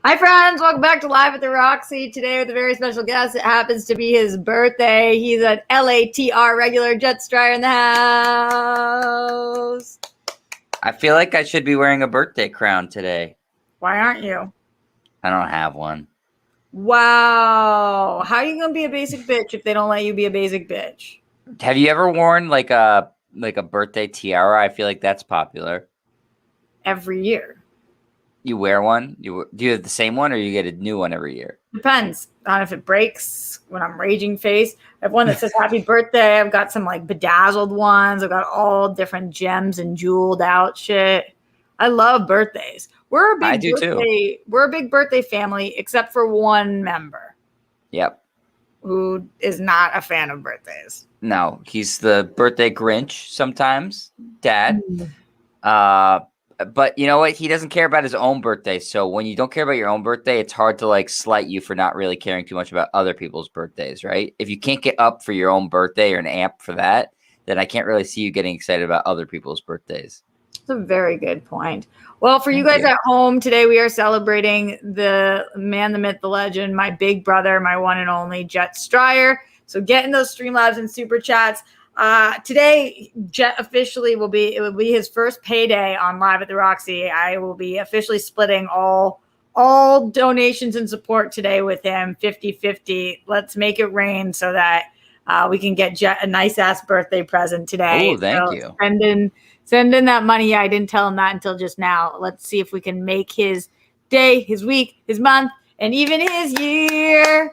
Hi, friends. Welcome back to Live at the Roxy. Today with a very special guest. It happens to be his birthday. He's an LATR regular, Jet Striar in the house. I feel like I should be wearing a birthday crown today. Why aren't you? I don't have one. Wow. How are you going to be a basic bitch if they don't let you be a basic bitch? Have you ever worn like a birthday tiara? I feel like that's popular. Every year. You wear one? Do you have the same one or you get a new one every year? Depends on if it breaks when I'm raging face. I have one that says happy birthday. I've got some like bedazzled ones. I've got all different gems and jeweled out shit. I love birthdays. We're a big birthday family, except for one member. Yep. Who is not a fan of birthdays. No, he's the birthday Grinch sometimes, Dad. But you know what? He doesn't care about his own birthday. So when you don't care about your own birthday, it's hard to like slight you for not really caring too much about other people's birthdays, right? If you can't get up for your own birthday or an amp for that, then I can't really see you getting excited about other people's birthdays. That's a very good point. Well, for you guys at home, today we are celebrating the man, the myth, the legend, my big brother, my one and only Jet Striar. So get in those Streamlabs and Super Chats. Today, Jet officially will be his first payday on Live at the Roxy. I will be officially splitting all donations and support today with him 50-50. Let's make it rain so that we can get Jet a nice ass birthday present today. Oh, thank you. Send in that money. I didn't tell him that until just now. Let's see if we can make his day, his week, his month, and even his year.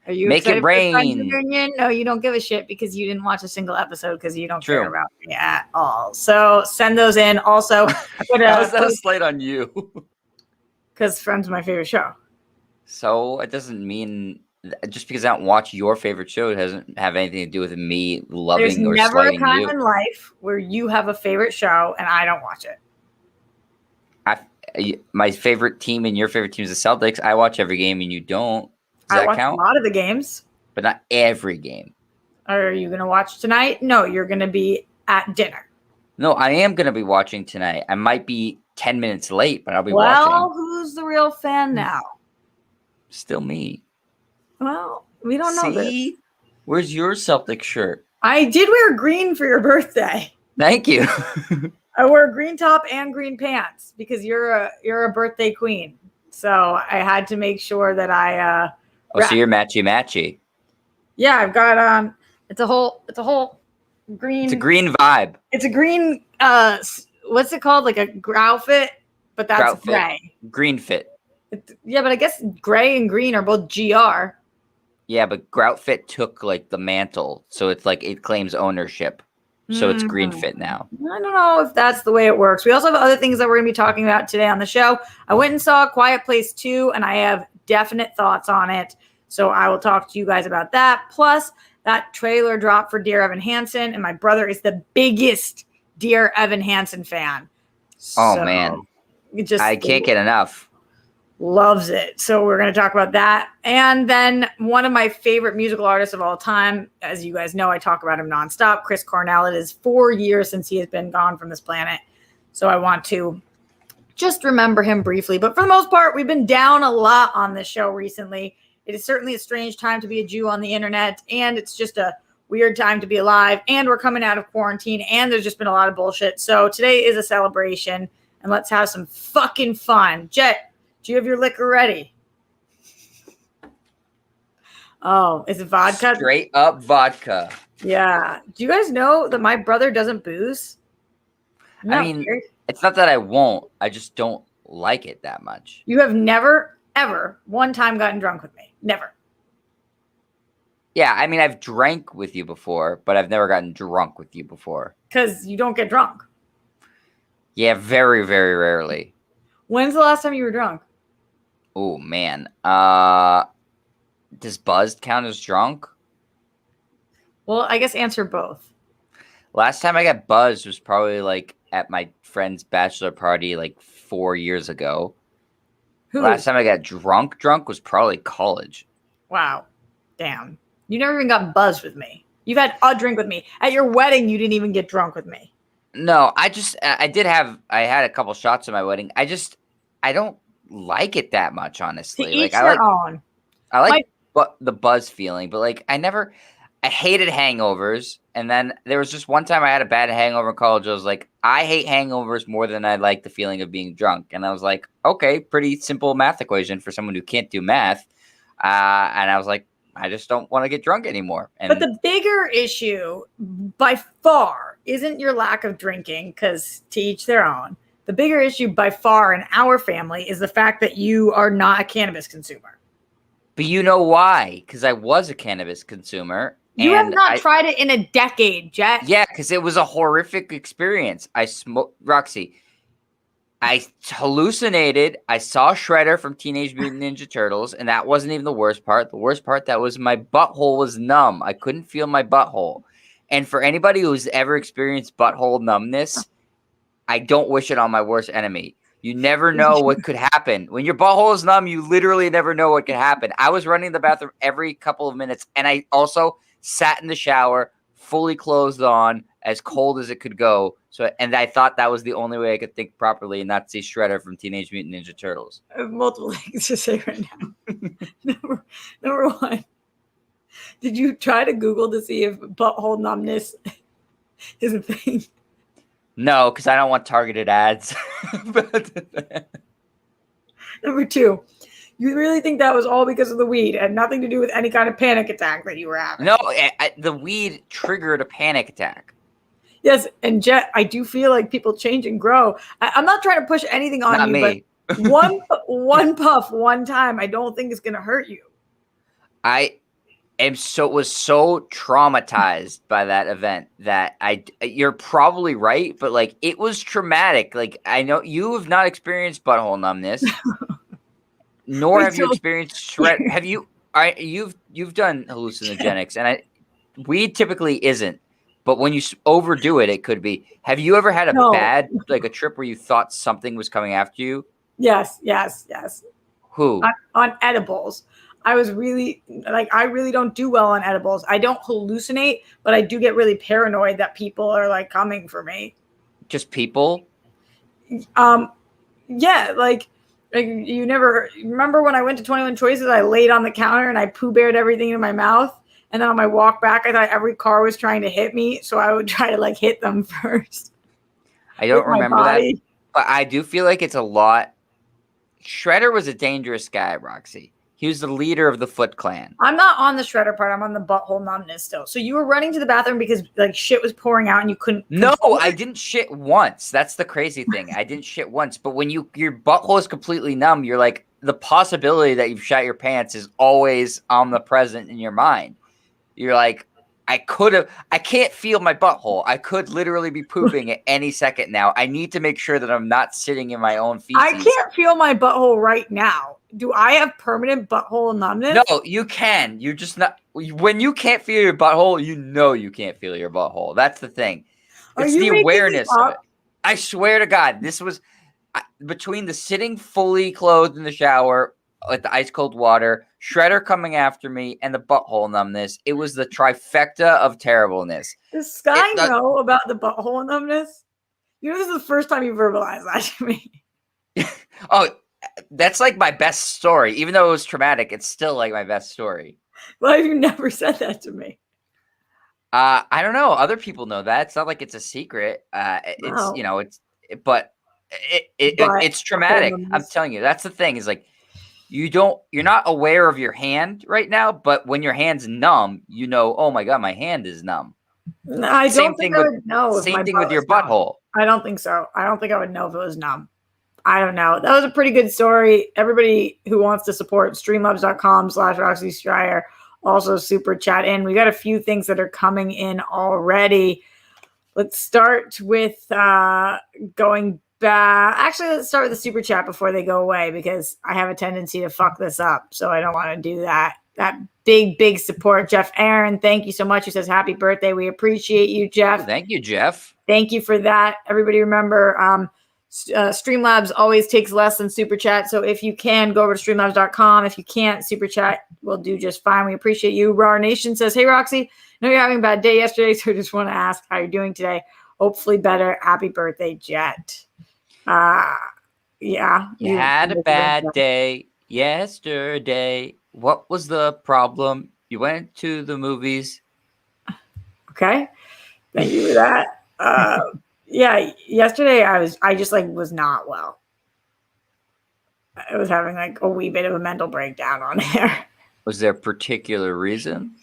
Are you make it rain? No, you don't give a shit because you didn't watch a single episode because you don't care about me at all. So send those in. Also, how is that a slight on you? Because Friends is my favorite show. So it doesn't mean just because I don't watch your favorite show, it doesn't have anything to do with me loving or slighting you. There's never a time in life where you have a favorite show and I don't watch it. My favorite team and your favorite team is the Celtics. I watch every game and you don't. Does that count? A lot of the games, but not every game. Are you going to watch tonight? No, you're going to be at dinner. No, I am going to be watching tonight. I might be 10 minutes late, but I'll be watching. Well, who's the real fan now? Still me. Well, we don't know this. Where's your Celtic shirt? I did wear green for your birthday. Thank you. I wore a green top and green pants because you're a birthday queen. So I had to make sure that I so you're matchy. Yeah, I've got it's a whole green. It's a green vibe. It's a green what's it called? Like a grout fit, but that's gray. Green fit. Yeah, but I guess gray and green are both GR. Yeah, but grout fit took like the mantle, so it's like it claims ownership. So it's green fit now. I don't know if that's the way it works. We also have other things that we're going to be talking about today on the show. I went and saw Quiet Place 2, and I have definite thoughts on it. So I will talk to you guys about that. Plus, that trailer dropped for Dear Evan Hansen, and my brother is the biggest Dear Evan Hansen fan. Oh, man. I can't get enough. Loves it. So we're going to talk about that. And then one of my favorite musical artists of all time, as you guys know, I talk about him nonstop, Chris Cornell. It is 4 years since he has been gone from this planet. So I want to just remember him briefly. But for the most part, we've been down a lot on this show recently. It is certainly a strange time to be a Jew on the internet. And it's just a weird time to be alive. And we're coming out of quarantine. And there's just been a lot of bullshit. So today is a celebration. And let's have some fucking fun. Jet, do you have your liquor ready? Oh, is it vodka? Straight up vodka. Yeah. Do you guys know that my brother doesn't booze? I mean, it's not that I won't. I just don't like it that much. You have never, ever one time gotten drunk with me. Never. Yeah, I mean, I've drank with you before, but I've never gotten drunk with you before. Because you don't get drunk. Yeah, very, very rarely. When's the last time you were drunk? Oh, man. Does buzzed count as drunk? Well, I guess answer both. Last time I got buzzed was probably like at my friend's bachelor party like 4 years ago. Last time I got drunk was probably college. Wow. Damn. You never even got buzzed with me. You've had a drink with me. At your wedding, you didn't even get drunk with me. No, I had a couple shots at my wedding. I don't like it that much, To honestly. each Like their own. I like My the buzz feeling, but like I hated hangovers. And then there was just one time I had a bad hangover in college. I was like, I hate hangovers more than I like the feeling of being drunk. And I was like, okay, pretty simple math equation for someone who can't do math. And I was like, I just don't want to get drunk anymore. But And the bigger issue by far isn't your lack of drinking, because to each their own. The bigger issue by far in our family is the fact that you are not a cannabis consumer. but you know why? Because I was a cannabis consumer. You have And not tried it in a decade, Jet. yeah, because it was a horrific experience. I smoked, Roxy. I hallucinated. I saw Shredder from Teenage Mutant Ninja Turtles, and that wasn't even the worst part. The worst part, that was my butthole was numb. I couldn't feel my butthole. And for anybody who's ever experienced butthole numbness, I don't wish it on my worst enemy. You never know what could happen. When your butthole is numb, you literally never know what could happen. I was running the bathroom every couple of minutes, and I also sat in the shower, fully clothed on, as cold as it could go. So, and I thought that was the only way I could think properly and not see Shredder from Teenage Mutant Ninja Turtles. I have multiple things to say right now. Number one, did you try to Google to see if butthole numbness is a thing? No, because I don't want targeted ads. Number two, you really think that was all because of the weed and nothing to do with any kind of panic attack that you were having? No, the weed triggered a panic attack. Yes, and Jet, I do feel like people change and grow. I'm not trying to push anything on Not you, me. but one puff, one time, I don't think it's going to hurt you. I was so traumatized by that event that you're probably right, but like it was traumatic. Like I know you have not experienced butthole numbness, nor have you experienced shred. Have you? You've done hallucinogenics, and weed typically isn't. But when you overdo it, it could be. Have you ever had a bad, like a trip where you thought something was coming after you? Yes. Who? On edibles. I really don't do well on edibles. I don't hallucinate, but I do get really paranoid that people are like coming for me. Just people? Yeah, like you never remember when I went to 21 Choices, I laid on the counter and I poo bared everything in my mouth. And then on my walk back, I thought every car was trying to hit me. So I would try to like hit them first. I don't remember that. But I do feel like it's a lot. Shredder was a dangerous guy, Roxy. He was the leader of the Foot Clan. I'm not on the Shredder part. I'm on the butthole numbness still. So you were running to the bathroom because like shit was pouring out and you couldn't. No, I didn't shit once. That's the crazy thing. I didn't shit once. But when your butthole is completely numb, you're like, the possibility that you've shat your pants is always omnipresent in your mind. You're like, I can't feel my butthole. I could literally be pooping at any second now. I need to make sure that I'm not sitting in my own feces. I can't feel my butthole right now. Do I have permanent butthole numbness? No, you can. You're just not. When you can't feel your butthole, you know you can't feel your butthole. That's the thing. It's the awareness of it. I swear to God, this was between the sitting fully clothed in the shower with the ice cold water, Shredder coming after me, and the butthole numbness. It was the trifecta of terribleness. Does Sky know about the butthole numbness? You know, this is the first time you verbalized that to me. Oh, that's like my best story. Even though it was traumatic, it's still like my best story. Why have you never said that to me? I don't know. Other people know that. It's not like it's a secret. It's, you know, but it's traumatic. I'm telling you, that's the thing is like, you're not aware of your hand right now, but when your hand's numb, you know, oh my God, my hand is numb. I don't think I would know. Same thing with your butthole. I don't think so. I don't think I would know if it was numb. I don't know. That was a pretty good story. Everybody who wants to support streamlabs.com/Roxy Striar, also super chat in. We got a few things that are coming in already. Let's start with going back. Actually, let's start with the super chat before they go away because I have a tendency to fuck this up. So I don't want to do that. That big support. Jeff Aaron, thank you so much. He says, happy birthday. We appreciate you, Jeff. Thank you, Jeff. Thank you for that. Everybody remember, Streamlabs always takes less than super chat. So if you can, go over to streamlabs.com. If you can't, super chat will do just fine. We appreciate you. Rar Nation says, hey, Roxy, I know you're having a bad day yesterday, so I just want to ask how you're doing today. Hopefully better. Happy birthday, Jet. Yeah. You had a bad day yesterday. What was the problem? You went to the movies. Okay. Thank you for that. Yeah. Yesterday I just like was not well. I was having like a wee bit of a mental breakdown on air. Was there a particular reason?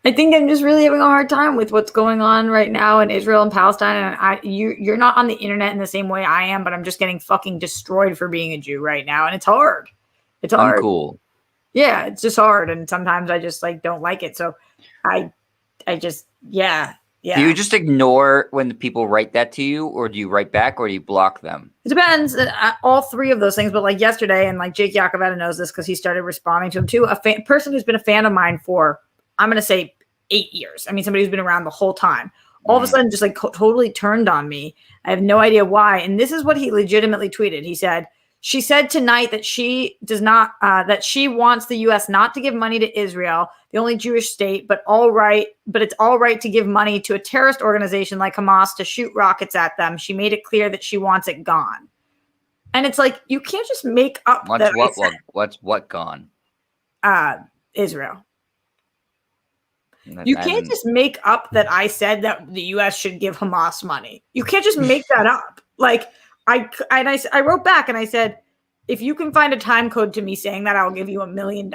I think I'm just really having a hard time with what's going on right now in Israel and Palestine. And you're not on the internet in the same way I am, but I'm just getting fucking destroyed for being a Jew right now, and it's hard. It's hard. Uncool. Yeah, it's just hard, and sometimes I just like don't like it. So, I, I just yeah. Do you just ignore when the people write that to you, or do you write back, or do you block them? It depends. All three of those things, but like yesterday, and like Jake Yakoveta knows this because he started responding to him too. A person who's been a fan of mine for, I'm going to say 8 years. I mean, somebody who's been around the whole time. All of a sudden, just like totally turned on me. I have no idea why. And this is what he legitimately tweeted. He said, "She said tonight that she does not, that she wants the U.S. not to give money to Israel, the only Jewish state, but it's all right to give money to a terrorist organization like Hamas to shoot rockets at them. She made it clear that she wants it gone." And it's like, you can't just make up What's what gone? Israel. You can't just make up that I said that the U.S. should give Hamas money. You can't just make that up. Like I wrote back and I said, if you can find a time code to me saying that, I'll give you $1 million.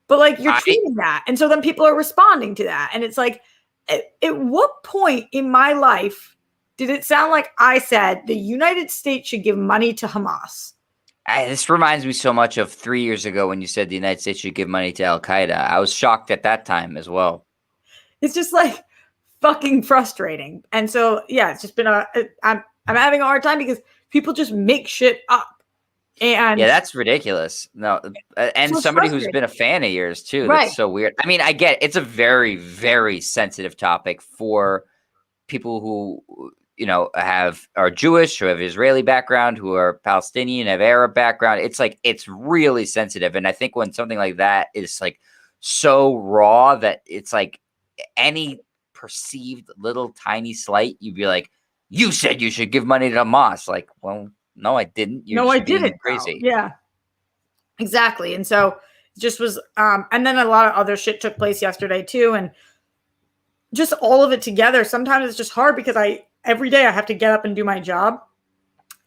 But like you're tweeting that, and so then people are responding to that, and it's like, at what point in my life did it sound like I said the United States should give money to Hamas? This reminds me so much of 3 years ago when you said the United States should give money to Al Qaeda. I was shocked at that time as well. It's just like fucking frustrating. And so, yeah, it's just been I'm having a hard time because people just make shit up. And yeah, that's ridiculous. No, and somebody who's been a fan of yours too. Right. That's so weird. I mean, I get it's a very, very sensitive topic for people who are Jewish, who have Israeli background, who are Palestinian, have Arab background. It's like it's really sensitive, and I think when something like that is like so raw that it's like any perceived little tiny slight, you'd be like, "You said you should give money to Hamas." Like, well, no, I didn't. I didn't. Crazy. Yeah, exactly. And so it just was, and then a lot of other shit took place yesterday too, and just all of it together. Sometimes it's just hard because every day I have to get up and do my job.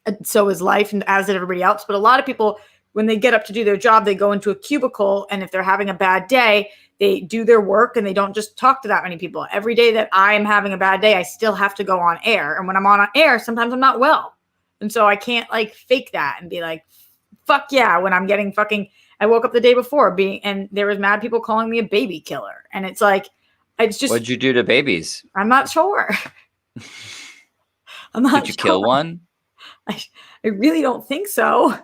And so is life, and as did everybody else. But a lot of people, when they get up to do their job, they go into a cubicle, and if they're having a bad day, they do their work and they don't just talk to that many people. Every day that I am having a bad day, I still have to go on air. And when I'm on air, sometimes I'm not well. And so I can't like fake that and be like, fuck yeah, when I'm getting I woke up the day before and there was mad people calling me a baby killer. And it's like, it's just. What'd you do to babies? I'm not sure. I'm not Did you kill one? I really don't think so.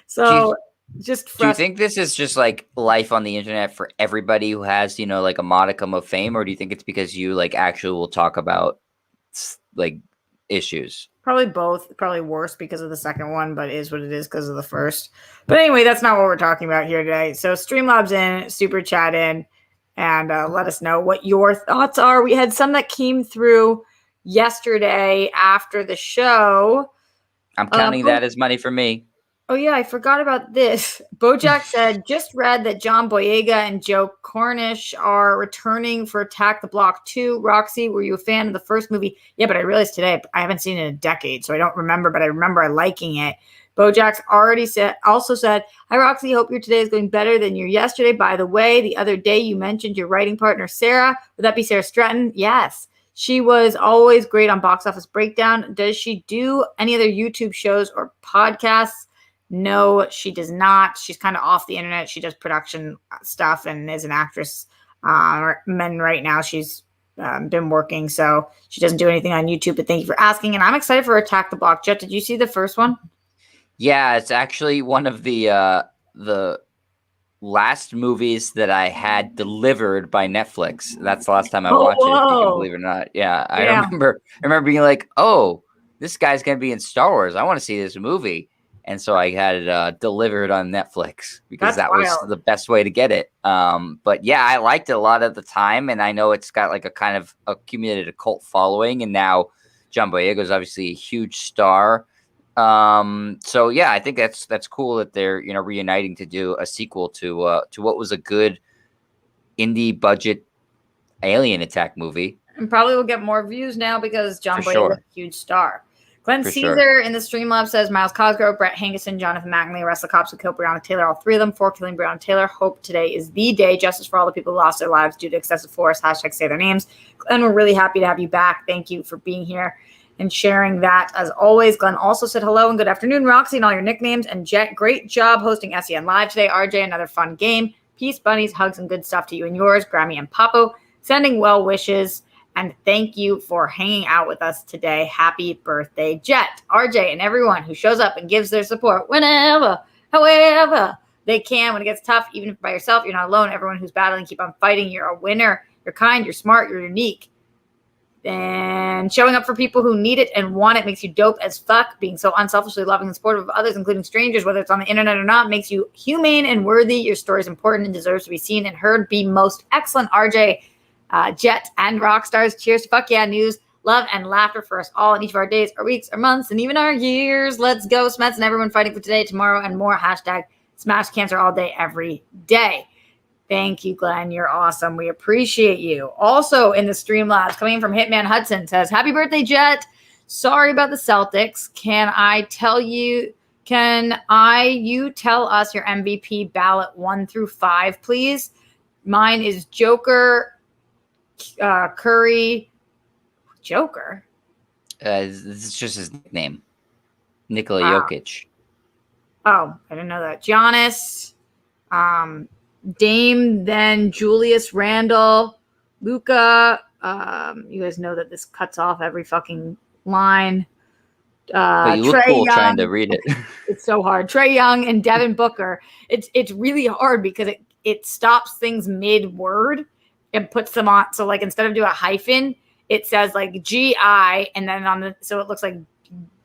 So do you think this is just like life on the internet for everybody who has, like a modicum of fame? Or do you think it's because you like actually will talk about like issues? Probably both. Probably worse because of the second one, but it is what it is because of the first. But anyway, that's not what we're talking about here today. So Streamlabs in, super chat in, and let us know what your thoughts are. We had some that came through yesterday after the show. I'm counting that as money for me. Oh, yeah, I forgot about this. Bojack said, just read that John Boyega and Joe Cornish are returning for Attack the Block 2. Roxy, were you a fan of the first movie? Yeah, but I realized today I haven't seen it in a decade, so I don't remember, but I remember liking it. Bojack's also said, hi, Roxy, hope your today is going better than your yesterday. By the way, the other day you mentioned your writing partner, Sarah. Would that be Sarah Stratton? Yes. She was always great on Box Office Breakdown. Does she do any other YouTube shows or podcasts? No, she does not. She's kind of off the internet. She does production stuff and is an actress. Right now, she's been working, so she doesn't do anything on YouTube. But thank you for asking. And I'm excited for Attack the Block. Jet, did you see the first one? Yeah, it's actually one of the last movies that I had delivered by Netflix. That's the last time I watched it, if you can believe it or not. Yeah, I remember being like, oh, this guy's going to be in Star Wars. I want to see this movie. And so I had it delivered on Netflix because that was the best way to get it. But yeah, I liked it a lot at the time. And I know it's got like a kind of accumulated a cult following. And now John Boyega is obviously a huge star. So yeah, I think that's cool that they're reuniting to do a sequel to what was a good indie budget alien attack movie. And probably will get more views now because For John Boyega is sure. a huge star. Glenn For sure. Caesar in the Streamlabs says Miles Cosgrove, Brett Hankerson, Jonathan McNally arrest the cops who killed Breonna Taylor. All three of them for killing Breonna Taylor. Hope today is the day. Justice for all the people who lost their lives due to excessive force. # say their names. Glenn, we're really happy to have you back. Thank you for being here and sharing that as always. Glenn also said hello and good afternoon, Roxy, and all your nicknames. And Jet, great job hosting SEN Live today. RJ, another fun game. Peace, bunnies, hugs, and good stuff to you and yours. Grammy and Papo, sending well wishes. And thank you for hanging out with us today. Happy birthday, Jet, RJ, and everyone who shows up and gives their support whenever, however they can. When it gets tough, even if by yourself, you're not alone. Everyone who's battling, keep on fighting. You're a winner. You're kind. You're smart. You're unique. And showing up for people who need it and want it makes you dope as fuck. Being so unselfishly loving and supportive of others, including strangers, whether it's on the internet or not, makes you humane and worthy. Your story is important and deserves to be seen and heard. Be most excellent, RJ. Jet and rock stars. Cheers to fuck yeah news, love, and laughter for us all in each of our days, our weeks, our months, and even our years. Let's go, Smets, and everyone fighting for today, tomorrow, and more. # smash cancer all day, every day. Thank you, Glenn. You're awesome. We appreciate you. Also in the Streamlabs, coming from Hitman Hudson, says, happy birthday, Jet. Sorry about the Celtics. Can you tell us your MVP ballot 1 through 5, please? Mine is Joker, Curry, Joker. This is just his nickname, Nikola Wow. Jokic. Oh, I didn't know that. Giannis, Dame, then Julius Randle, Luca. You guys know that this cuts off every fucking line. But you look Trae cool Young. trying to read it. It's so hard. Trae Young and Devin Booker. It's really hard because it stops things mid-word and puts them on. So like instead of doing a hyphen, it says like GI and then so it looks like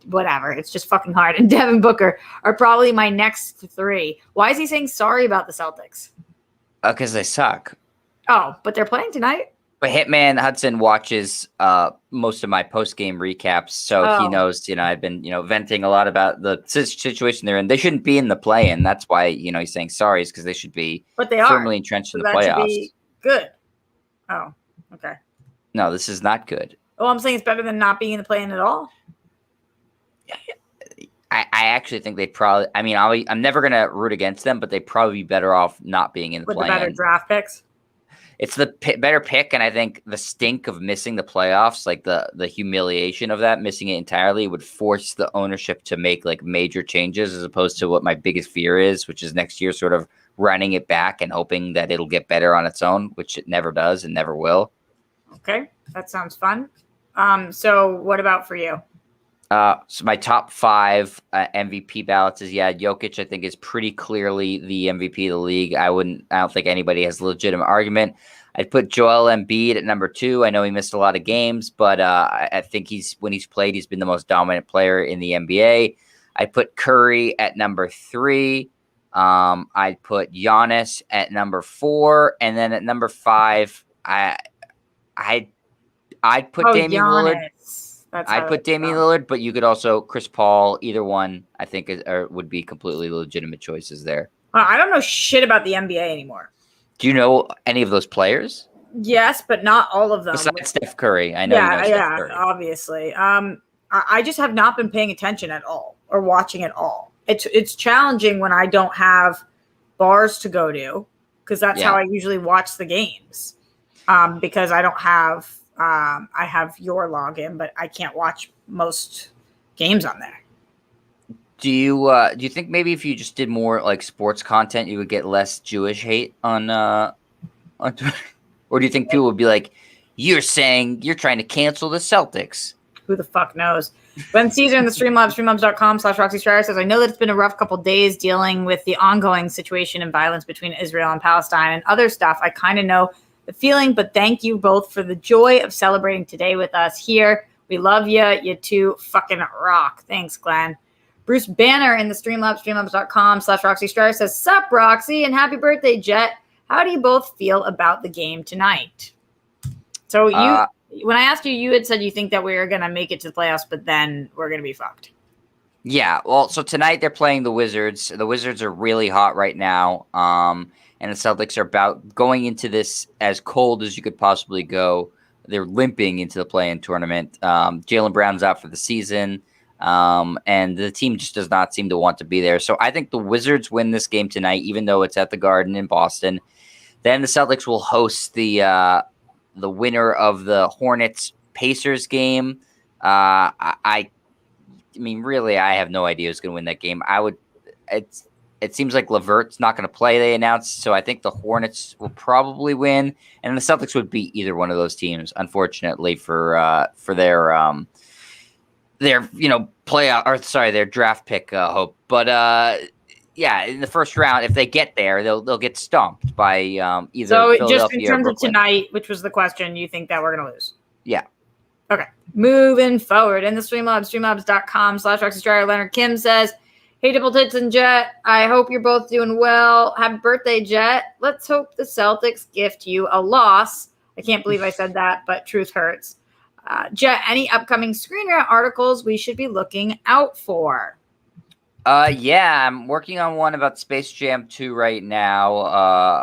whatever. It's just fucking hard. And Devin Booker are probably my next 3. Why is he saying sorry about the Celtics? Because they suck. Oh, but they're playing tonight? But Hitman Hudson watches most of my post-game recaps, so he knows, I've been, venting a lot about the situation they're in. They shouldn't be in the play-in. That's why, he's saying sorry is because they should be firmly entrenched in the playoffs. Should be good. Oh, okay. No, this is not good. Oh, I'm saying it's better than not being in the play-in at all? I actually think they probably, I'm never going to root against them, but they'd probably be better off not being in the play-in. With the better draft picks? It's the better pick, and I think the stink of missing the playoffs, like the humiliation of that, missing it entirely, would force the ownership to make like major changes, as opposed to what my biggest fear is, which is next year sort of running it back and hoping that it'll get better on its own, which it never does and never will. Okay, that sounds fun. So what about for you? So my top 5 MVP ballots is Jokic. I think is pretty clearly the MVP of the league. I don't think anybody has a legitimate argument. I'd put Joel Embiid at number 2. I know he missed a lot of games, but I think when he's played, he's been the most dominant player in the NBA. I put Curry at number 3. I'd put Giannis at number 4, and then at number 5, I'd put Damian Lillard. I'd put Damian Lillard, but you could also Chris Paul. Either one, I think, would be completely legitimate choices there. I don't know shit about the NBA anymore. Do you know any of those players? Yes, but not all of them. Besides Steph Curry, I know. Steph Curry. Obviously. I just have not been paying attention at all or watching at all. It's challenging when I don't have bars to go to because that's how I usually watch the games. Because I don't have. I have your login, but I can't watch most games on there. Do you think maybe if you just did more like sports content, you would get less Jewish hate on Twitter? Or do you think people would be like, you're saying you're trying to cancel the Celtics? Who the fuck knows? Glenn Caesar in the Streamlabs, streamlabs.com/Roxy Striar says, I know that it's been a rough couple days dealing with the ongoing situation and violence between Israel and Palestine and other stuff. I kind of know the feeling, but thank you both for the joy of celebrating today with us here. We love you. You two fucking rock. Thanks, Glenn. Bruce Banner in the Streamlabs, streamlabs.com/Roxy Striar says, sup, Roxy, and happy birthday, Jet. How do you both feel about the game tonight? So when I asked you, you had said you think that we were going to make it to the playoffs, but then we're going to be fucked. Yeah, well, so tonight they're playing the Wizards. The Wizards are really hot right now. And the Celtics are about going into this as cold as you could possibly go. They're limping into the play-in tournament. Jaylen Brown's out for the season. And the team just does not seem to want to be there. So I think the Wizards win this game tonight, even though it's at the Garden in Boston. Then the Celtics will host the winner of the Hornets Pacers game. I mean, really, I have no idea who's going to win that game. It seems like Levert's not going to play. They announced, so I think the Hornets will probably win, and the Celtics would beat either one of those teams. Unfortunately for their playoff, or sorry, their draft pick hope. But yeah, in the first round, if they get there, they'll get stomped by either So Philadelphia just in or terms of Brooklyn. tonight, which was the question, you think that we're going to lose? Yeah. Okay. Moving forward in the Streamlabs, streamlabs.com/Striar. Leonard Kim says, hey, Double Tits and Jet. I hope you're both doing well. Happy birthday, Jet. Let's hope the Celtics gift you a loss. I can't believe I said that, but truth hurts. Jet, any upcoming Screen Rant articles we should be looking out for? Yeah, I'm working on one about Space Jam 2 right now,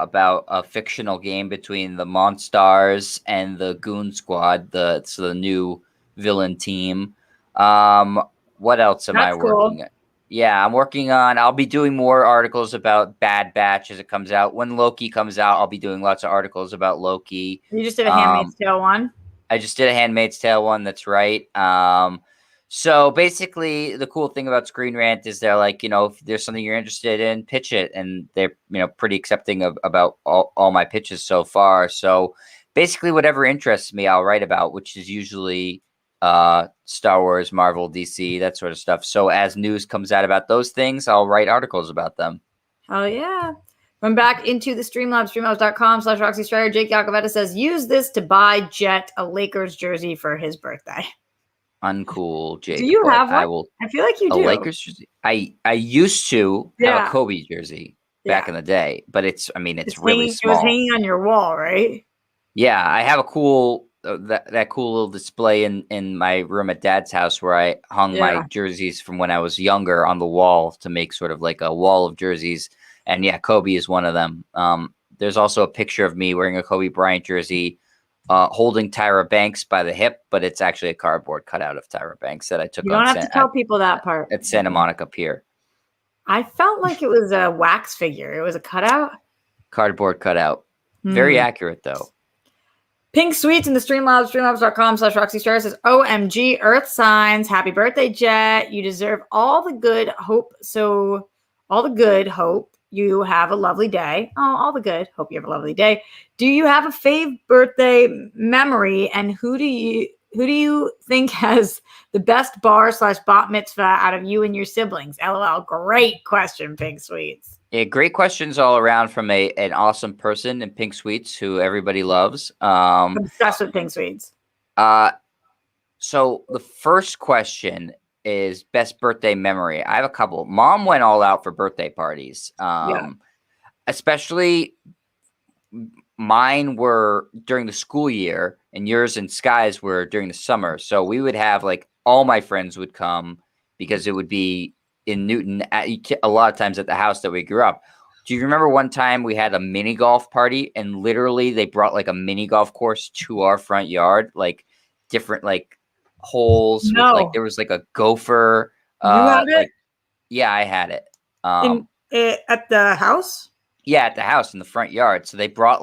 about a fictional game between the Monstars and the Goon Squad, the new villain team. What else am I working on? Yeah, I'll be doing more articles about Bad Batch as it comes out. When Loki comes out, I'll be doing lots of articles about Loki. You just did a Handmaid's Tale one? I just did a Handmaid's Tale one, that's right. So basically, the cool thing about Screen Rant is they're like, if there's something you're interested in, pitch it, and they're pretty accepting about all my pitches so far. So basically, whatever interests me, I'll write about, which is usually Star Wars, Marvel, DC, that sort of stuff. So as news comes out about those things, I'll write articles about them. Oh yeah. Going back into the Streamlabs, streamlabs.com/Roxy Striar. Jake Yacovetta says, use this to buy Jet a Lakers jersey for his birthday. Uncool, Jake. Do you have one? I feel like you do. A Lakers jersey. I used to have a Kobe jersey back in the day, but it's really small. It was hanging on your wall, right? Yeah, I have a cool that cool little display in my room at Dad's house where I hung my jerseys from when I was younger on the wall to make sort of like a wall of jerseys. And yeah, Kobe is one of them. There's also a picture of me wearing a Kobe Bryant jersey, holding Tyra Banks by the hip, but it's actually a cardboard cutout of Tyra Banks that I took. You don't have to tell people that part. At Santa Monica Pier. I felt like it was a wax figure. It was a cutout. Cardboard cutout. Very accurate, though. Pink Sweets in the Streamlabs, streamlabs.com/Roxy Striar says, OMG, Earth Signs. Happy birthday, Jet. You deserve all the good hope. So all the good hope. You have a lovely day. Oh, all the good. Hope you have a lovely day. Do you have a fave birthday memory? And who do you think has the best bar/bat mitzvah out of you and your siblings? LOL. Great question, Pink Sweets. Yeah, great questions all around from an awesome person in Pink Sweets who everybody loves. Obsessed with Pink Sweets. So the first question is best birthday memory. I have a couple. Mom went all out for birthday parties. Especially mine were during the school year and yours and Sky's were during the summer. So we would have all my friends would come because it would be in Newton a lot of times at the house that we grew up. Do you remember one time we had a mini golf party and literally they brought a mini golf course to our front yard, different holes. No. With, there was a gopher. You had it? Yeah, I had it. At the house? Yeah, at the house in the front yard. So they brought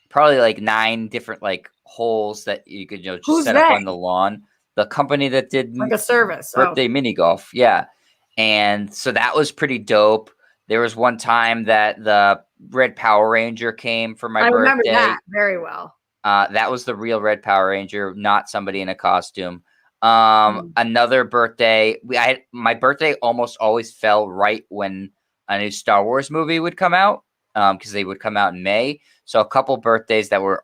probably 9 different holes that you could just set up on the lawn. The company that did a service birthday mini golf. Yeah. And so that was pretty dope. There was one time that the Red Power Ranger came for my birthday. I remember that very well. That was the real Red Power Ranger, not somebody in a costume. Another birthday, my birthday almost always fell right when a new Star Wars movie would come out, because they would come out in May. So a couple birthdays that were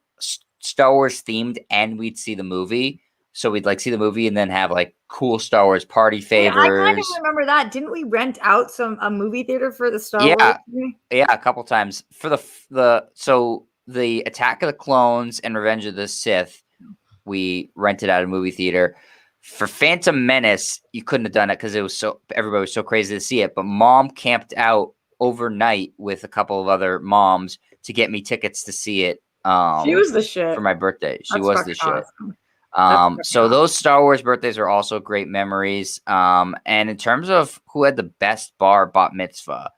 Star Wars themed, and we'd see the movie. So we'd see the movie and then have cool Star Wars party favors. I kind of remember that. Didn't we rent out a movie theater for the Star Wars movie? Yeah, a couple times for the Attack of the Clones and Revenge of the Sith. We rented out a movie theater. For Phantom Menace, you couldn't have done it because everybody was so crazy to see it. But Mom camped out overnight with a couple of other moms to get me tickets to see it. She was the shit for my birthday. She That's was fucking the shit. awesome. So those Star Wars birthdays are also great memories. And in terms of who had the best bar bat mitzvah,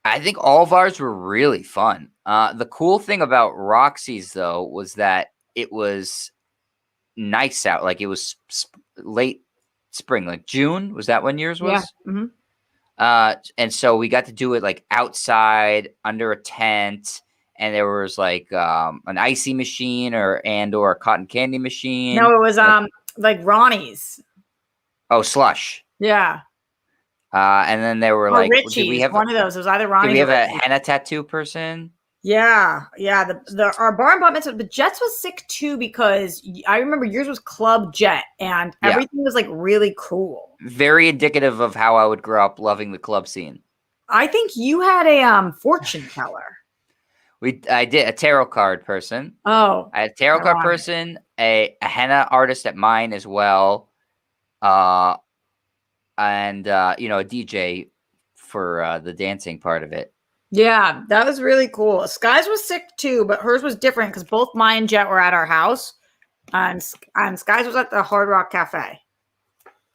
I think all of ours were really fun. The cool thing about Roxy's though was that it was nice out. Like it was late spring, like June. Was that when yours was? Yeah. Mm-hmm. And so we got to do it like outside under a tent, and there was like an icy machine or a cotton candy machine. No, it was like Ronnie's. Oh, slush. Yeah. And then there were or like, Richie's, did we have one of those? It was either Ronnie's. Did we have or a Richie's. henna tattoo person? Yeah. Our bar and bat mitzvah, the Jets was sick too because I remember yours was Club Jet and everything was like really cool. Very indicative of how I would grow up loving the club scene. I think you had a fortune teller. I did a tarot card person. Oh, I had a tarot card person, a henna artist at mine as well, and a DJ for the dancing part of it. Yeah, that was really cool. Sky's was sick too, but hers was different because both mine and Jet were at our house, and Sky's was at the Hard Rock Cafe.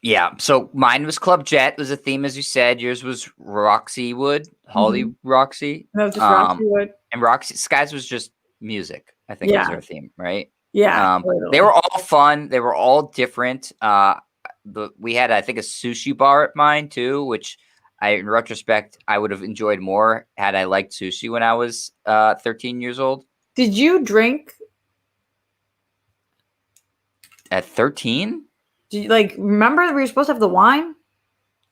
Yeah, so mine was Club Jet, was a theme, as you said. Yours was Roxy Wood, Holly Roxy. No, just Roxy Wood. And Sky's was just music, I think was her theme, right? Yeah, totally. They were all fun. They were all different. We had, I think, a sushi bar at mine too, which in retrospect, I would have enjoyed more had I liked sushi when I was 13 years old. Did you drink at 13? Do you remember we were supposed to have the wine?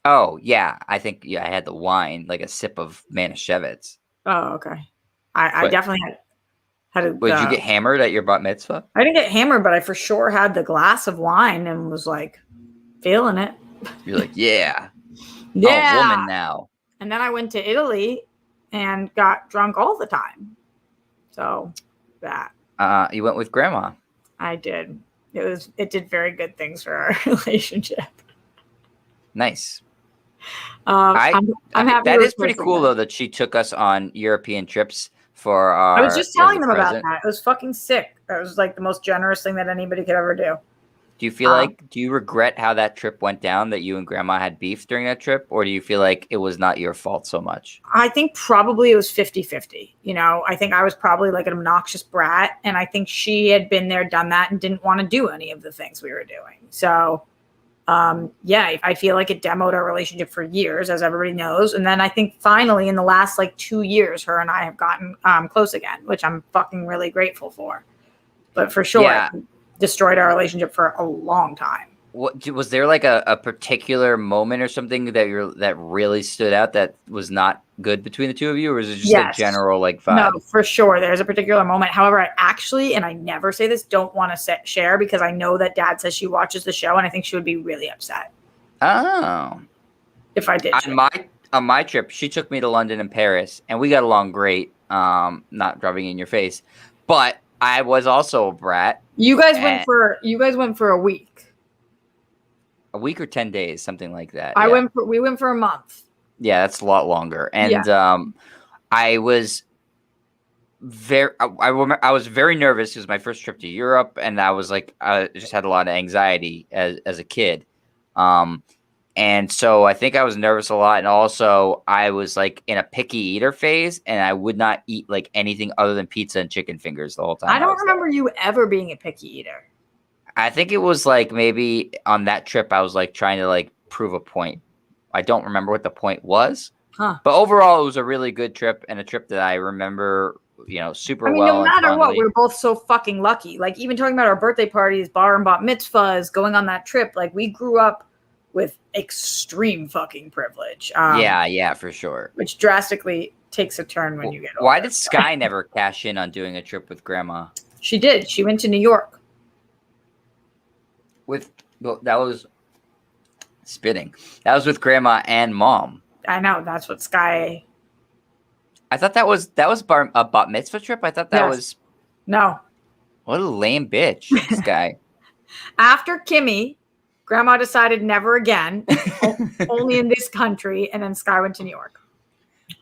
Oh yeah, I think I had the wine, like a sip of Manischewitz. Oh okay. I definitely had a. Did you get hammered at your bat mitzvah? I didn't get hammered, but I for sure had the glass of wine and was like feeling it. You're like, yeah. Yeah, I'm a woman now. And then I went to Italy and got drunk all the time. So that. You went with grandma. I did. It did very good things for our relationship. Nice. I'm happy. That is pretty cool though that she took us on European trips for our. I was just telling them about that. It was fucking sick. It was like the most generous thing that anybody could ever do. Do you feel do you regret how that trip went down, that you and grandma had beef during that trip? Or do you feel like it was not your fault so much? I think probably it was 50-50. I think I was probably like an obnoxious brat. And I think she had been there, done that, and didn't want to do any of the things we were doing. So, I feel like it demoed our relationship for years, as everybody knows. And then I think finally in the last 2 years, her and I have gotten close again, which I'm fucking really grateful for. But for sure. Yeah. Destroyed our relationship for a long time. What was there a particular moment or something that really stood out that was not good between the two of you, or was it just a general vibe? No, for sure. There's a particular moment. However, I actually, and I never say this, don't want to share because I know that Dad says she watches the show, and I think she would be really upset. Oh, if I did. On my trip, she took me to London and Paris, and we got along great. Not rubbing in your face, but I was also a brat. You guys went for a week. A week or 10 days, something like that. We went for a month. Yeah, that's a lot longer. And I was I was very nervous. It was my first trip to Europe, and I was I just had a lot of anxiety as a kid. And so I think I was nervous a lot. And also I was in a picky eater phase, and I would not eat anything other than pizza and chicken fingers the whole time. I don't remember you ever being a picky eater. I think it was maybe on that trip, I was trying to prove a point. I don't remember what the point was, but overall it was a really good trip, and a trip that I remember, super well. No matter what, we're both so fucking lucky. Even talking about our birthday parties, bar and bat mitzvahs, going on that trip, we grew up with extreme fucking privilege. Yeah, for sure. Which drastically takes a turn when you get older. Why did Sky never cash in on doing a trip with grandma? She did. She went to New York. That was spitting. That was with grandma and mom. I know. That's what Sky. I thought that was a bat mitzvah trip. I thought that was. No. What a lame bitch, Sky. After Kimmy Grandma decided never again, only in this country, and then Sky went to New York.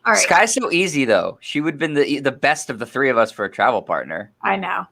All right. Sky's so easy though. She would have been the best of the three of us for a travel partner. I know.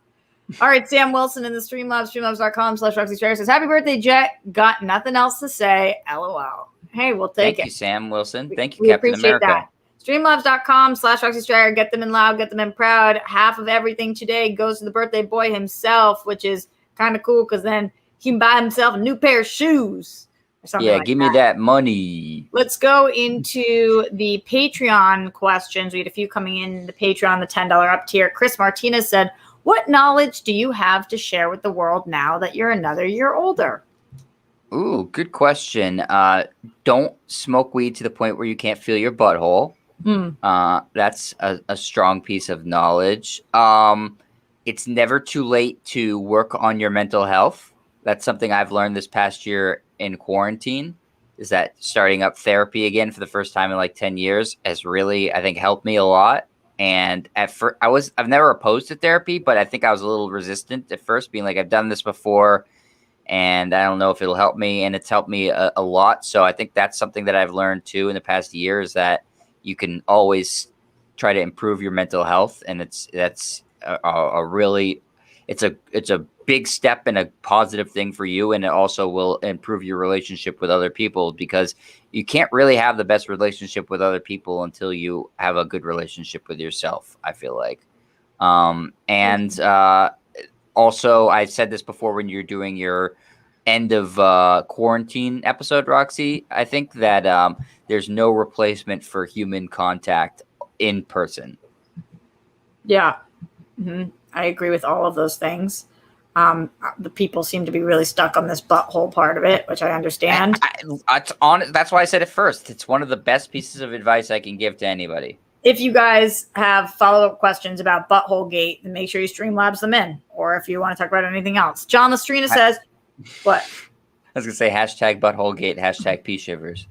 All right, Sam Wilson in the Streamlabs, streamlabs.com/RoxyStriar says, happy birthday, Jet. Got nothing else to say. LOL. Hey, we'll take it. Thank you, Sam Wilson. Thank you, We Captain appreciate America. that. Streamlabs.com/RoxyStriar. Get them in loud, get them in proud. Half of everything today goes to the birthday boy himself, which is kind of cool because then he can buy himself a new pair of shoes or something. Yeah, like give me that money. Let's go into the Patreon questions. We had a few coming in the Patreon, the $10 up tier. Chris Martinez said, what knowledge do you have to share with the world now that you're another year older? Ooh, good question. Don't smoke weed to the point where you can't feel your butthole. That's a strong piece of knowledge. It's never too late to work on your mental health. That's something I've learned this past year in quarantine, is that starting up therapy again for the first time in like 10 years has really, I think, helped me a lot. And at first, I've never opposed to therapy, but I think I was a little resistant at first, being like, I've done this before and I don't know if it'll help me. And it's helped me a lot. So I think that's something that I've learned too in the past year, is that you can always try to improve your mental health. And that's a really, it's a big step and a positive thing for you. And it also will improve your relationship with other people, because you can't really have the best relationship with other people until you have a good relationship with yourself, I feel like. Also, I've said this before when you're doing your end of quarantine episode, Roxy, I think that there's no replacement for human contact in person. Yeah. I agree with all of those things. The people seem to be really stuck on this butthole part of it, which I understand. That's why I said it first. It's one of the best pieces of advice I can give to anybody. If you guys have follow-up questions about Butthole Gate, then make sure you Streamlabs them in. Or if you want to talk about anything else. John Lestrina says, what? I was going to say hashtag Butthole Gate, hashtag Pea Shivers.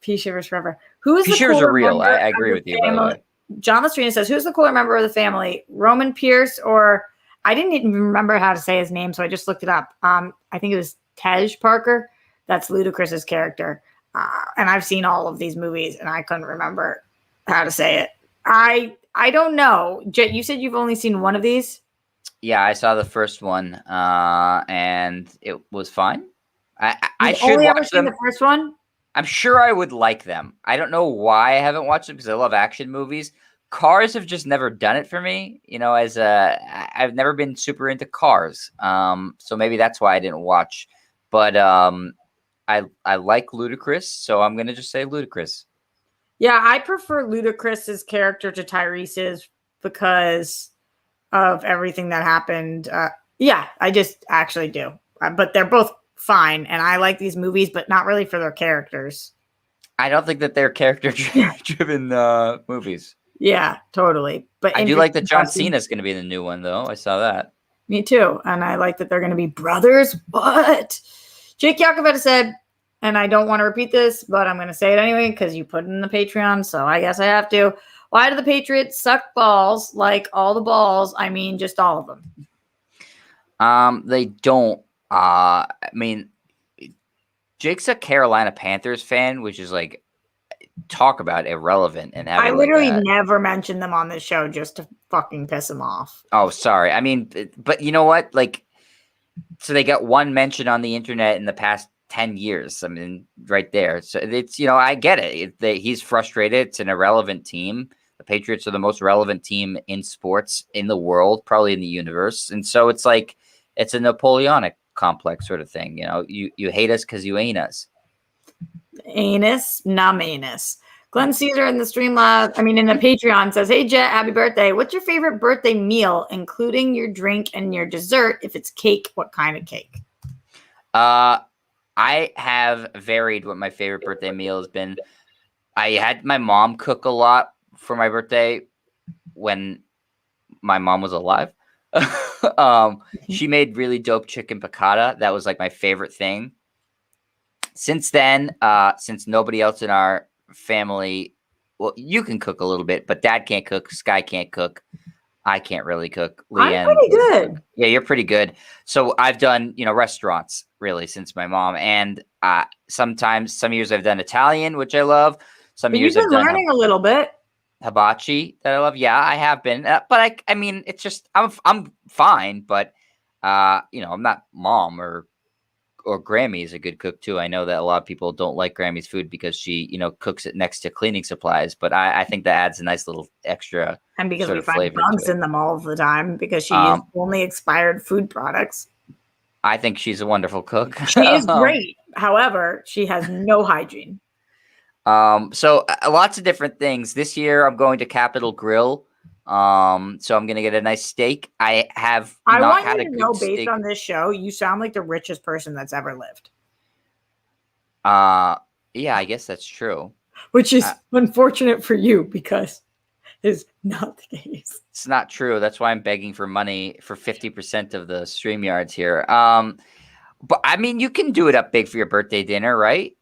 Pea Shivers forever. Who is Pea the Shivers cooler are real. member I of agree the with you, by the family? way. John Lestrina says, who's the cooler member of the family? Roman Pierce, or I didn't even remember how to say his name, so I just looked it up. I think it was Tej Parker. That's Ludacris's character. And I've seen all of these movies, and I couldn't remember how to say it. I don't know. Jet, you said you've only seen one of these? Yeah, I saw the first one, and it was fine. I should only ever watch seen them. the first one? I'm sure I would like them. I don't know why I haven't watched them, because I love action movies. Cars have just never done it for me. You know, I've never been super into cars. So maybe that's why I didn't watch. But I like Ludacris, so I'm gonna just say Ludacris. Yeah, I prefer Ludacris's character to Tyrese's because of everything that happened. Yeah, I just actually do. But they're both fine, and I like these movies, but not really for their characters. I don't think that they're character-driven movies. Yeah, totally. But I do like that John Cena is going to be in the new one, though. I saw that. Me too. And I like that they're going to be brothers. What? Jake Yakoveta said, and I don't want to repeat this, but I'm going to say it anyway because you put it in the Patreon, so I guess I have to. Why do the Patriots suck balls? Like all the balls. I mean, just all of them. They don't. I mean, Jake's a Carolina Panthers fan, which is like, talk about irrelevant. And I literally never mentioned them on this show just to fucking piss him off. Oh, sorry. I mean, but you know what? Like, so they got one mention on the internet in the past 10 years. I mean, right there. So it's, you know, I get it. He's frustrated. It's an irrelevant team. The Patriots are the most relevant team in sports in the world, probably in the universe. And so it's like, it's a Napoleonic complex sort of thing. You know, you hate us because you ain't us. Anus, numb anus. Glenn Caesar in the Streamlab, in the Patreon says, hey, Jet, happy birthday. What's your favorite birthday meal, including your drink and your dessert? If it's cake, what kind of cake? I have varied what my favorite birthday meal has been. I had my mom cook a lot for my birthday when my mom was alive. She made really dope chicken piccata. That was like my favorite thing. Since then, since nobody else in our family, well, you can cook a little bit, but Dad can't cook. Sky can't cook. I can't really cook. Leanne, I'm pretty good. Yeah, you're pretty good. So I've done, restaurants. really since my mom. And sometimes some years I've done Italian, which I love. Some But you've years I've been done learning a little bit. hibachi that I love. Yeah, I have been. But I mean, it's just I'm fine. But I'm not mom or Grammy is a good cook too. I know that a lot of people don't like Grammy's food because she, cooks it next to cleaning supplies. But I think that adds a nice little extra And because sort we of find flavor bugs to it. in them all the time because she uses only expired food products. I think she's a wonderful cook. She is great. However, she has no hygiene. So lots of different things. This year I'm going to Capitol Grill. So I'm gonna get a nice steak. I want had you a to good know, based steak. on this show, you sound like the richest person that's ever lived. Yeah, I guess that's true. Which is unfortunate for you because it's not the case. It's not true. That's why I'm begging for money for 50% of the StreamYards here. But I mean, you can do it up big for your birthday dinner, right?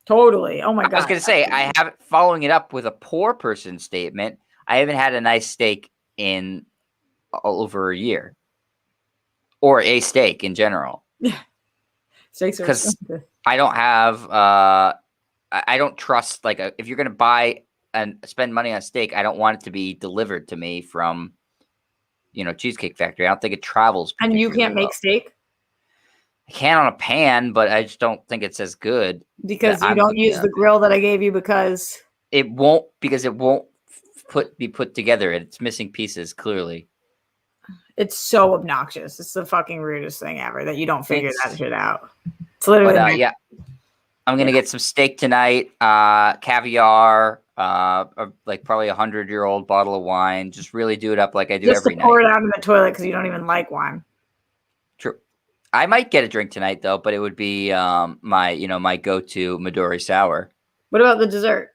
Totally. Oh my God. I was going to say, I have following it up with a poor person statement. I haven't had a nice steak in over a year, or a steak in general. Yeah. Steaks are because I don't have, I don't trust, like, if you're going to buy and spend money on steak, I don't want it to be delivered to me from, Cheesecake Factory. I don't think it travels. And you can't make steak? I can on a pan, but I just don't think it's as good. Because you don't use the grill that I gave you because it won't be put together. It's missing pieces, clearly. It's so obnoxious. It's the fucking rudest thing ever that you don't figure that shit out. It's literally yeah. I'm gonna get some steak tonight, caviar, like probably 100-year-old bottle of wine. Just really do it up like I do every night. Pour it out in the toilet because you don't even like wine. True. I might get a drink tonight though, but it would be my go-to Midori sour. What about the dessert?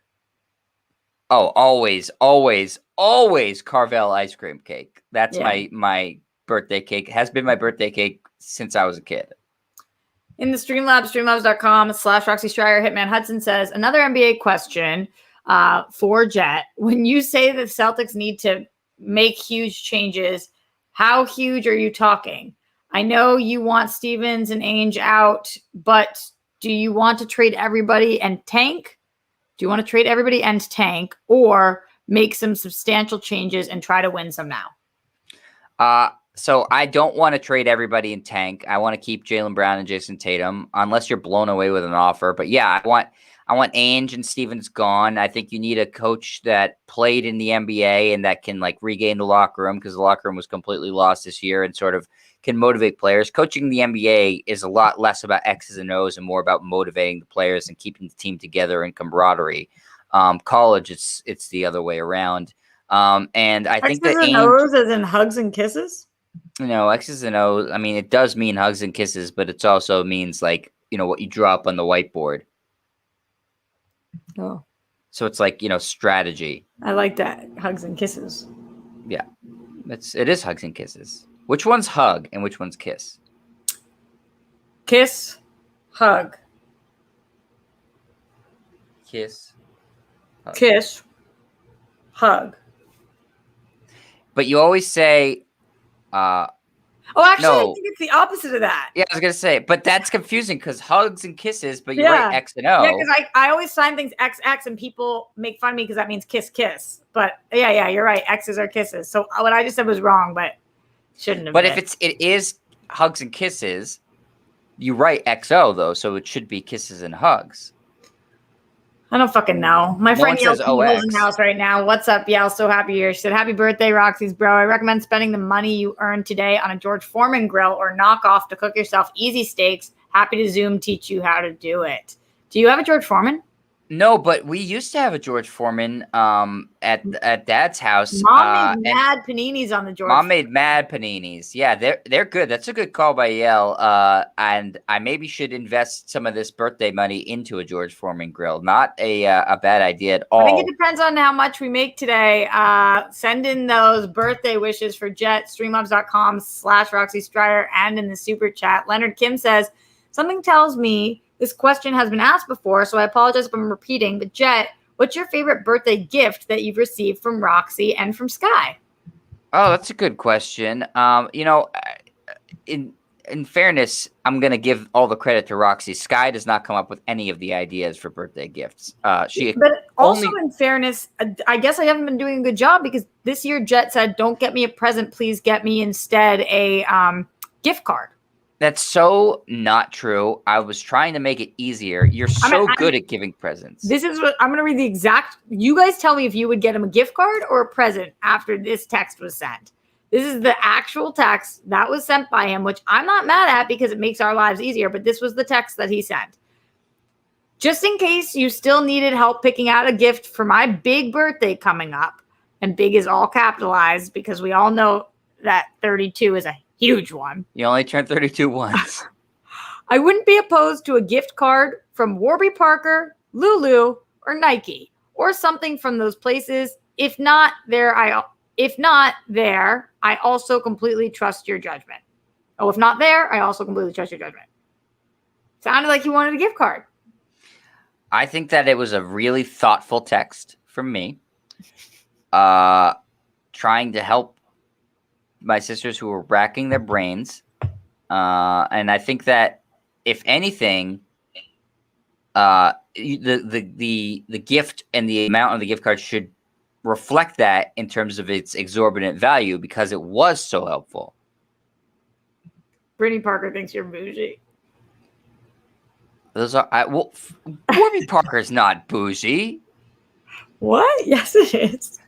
Oh, always Carvel ice cream cake. That's my birthday cake. It has been my birthday cake since I was a kid. In the Streamlabs, streamlabs.com/Roxy Striar, Hitman Hudson says, another NBA question for Jet. When you say that Celtics need to make huge changes, how huge are you talking? I know you want Stevens and Ainge out, but do you want to trade everybody and tank? Do you want to trade everybody and tank, or make some substantial changes and try to win some now? So I don't want to trade everybody and tank. I want to keep Jaylen Brown and Jason Tatum, unless you're blown away with an offer. But yeah, I want Ainge and Stevens gone. I think you need a coach that played in the NBA and that can like regain the locker room, because the locker room was completely lost this year, and sort of can motivate players. Coaching the NBA is a lot less about X's and O's and more about motivating the players and keeping the team together and camaraderie. College, it's the other way around. And I think that X's and O's as in hugs and kisses? X's and O's. I mean, it does mean hugs and kisses, but it also means like, what you draw up on the whiteboard. Oh. So it's like, strategy. I like that. Hugs and kisses. Yeah. It is hugs and kisses. Which one's hug and which one's kiss? Kiss, hug. Kiss. Hug. Kiss, hug. But you always say, actually, no. I think it's the opposite of that. Yeah, I was going to say, but that's confusing because hugs and kisses, but you write X and O. Yeah, because I always sign things XX and people make fun of me because that means kiss, kiss. But yeah, you're right. X's are kisses. So what I just said was wrong, but shouldn't have been. But if it is hugs and kisses, you write XO though, so it should be kisses and hugs. I don't fucking know. My friend Yale's in the house right now. What's up, Yale? So happy you're here. She said, happy birthday, Roxy's bro. I recommend spending the money you earned today on a George Foreman grill or knockoff to cook yourself easy steaks. Happy to Zoom teach you how to do it. Do you have a George Foreman? No, but we used to have a George Foreman at Dad's house. Mom made mad paninis on the George. Mom made mad paninis. Yeah, they're good. That's a good call by Yale. And I maybe should invest some of this birthday money into a George Foreman grill. Not a bad idea at all. I think it depends on how much we make today. Send in those birthday wishes for Jet, streamlabs.com/Roxy Striar, and in the super chat. Leonard Kim says, something tells me this question has been asked before, so I apologize if I'm repeating, but Jet, what's your favorite birthday gift that you've received from Roxy and from Sky? Oh, that's a good question. in fairness, I'm gonna give all the credit to Roxy. Sky does not come up with any of the ideas for birthday gifts. But also, in fairness, I guess I haven't been doing a good job because this year Jet said, "Don't get me a present, please get me instead a gift card." That's so not true. I was trying to make it easier. You're so good at giving presents. This is what I'm going to read the exact. You guys tell me if you would get him a gift card or a present after this text was sent. This is the actual text that was sent by him, which I'm not mad at because it makes our lives easier. But this was the text that he sent. Just in case you still needed help picking out a gift for my big birthday coming up, and big is all capitalized because we all know that 32 is a huge one. You only turned 32 once. I wouldn't be opposed to a gift card from Warby Parker, Lulu, or Nike, or something from those places. If not there, I also completely trust your judgment. Oh, if not there, I also completely trust your judgment. Sounded like you wanted a gift card. I think that it was a really thoughtful text from me, trying to help my sisters who were racking their brains. And I think that if anything, the gift and the amount of the gift card should reflect that in terms of its exorbitant value because it was so helpful. Brittany Parker thinks you're bougie. Those are Warby Parker's not bougie. What? Yes, it is.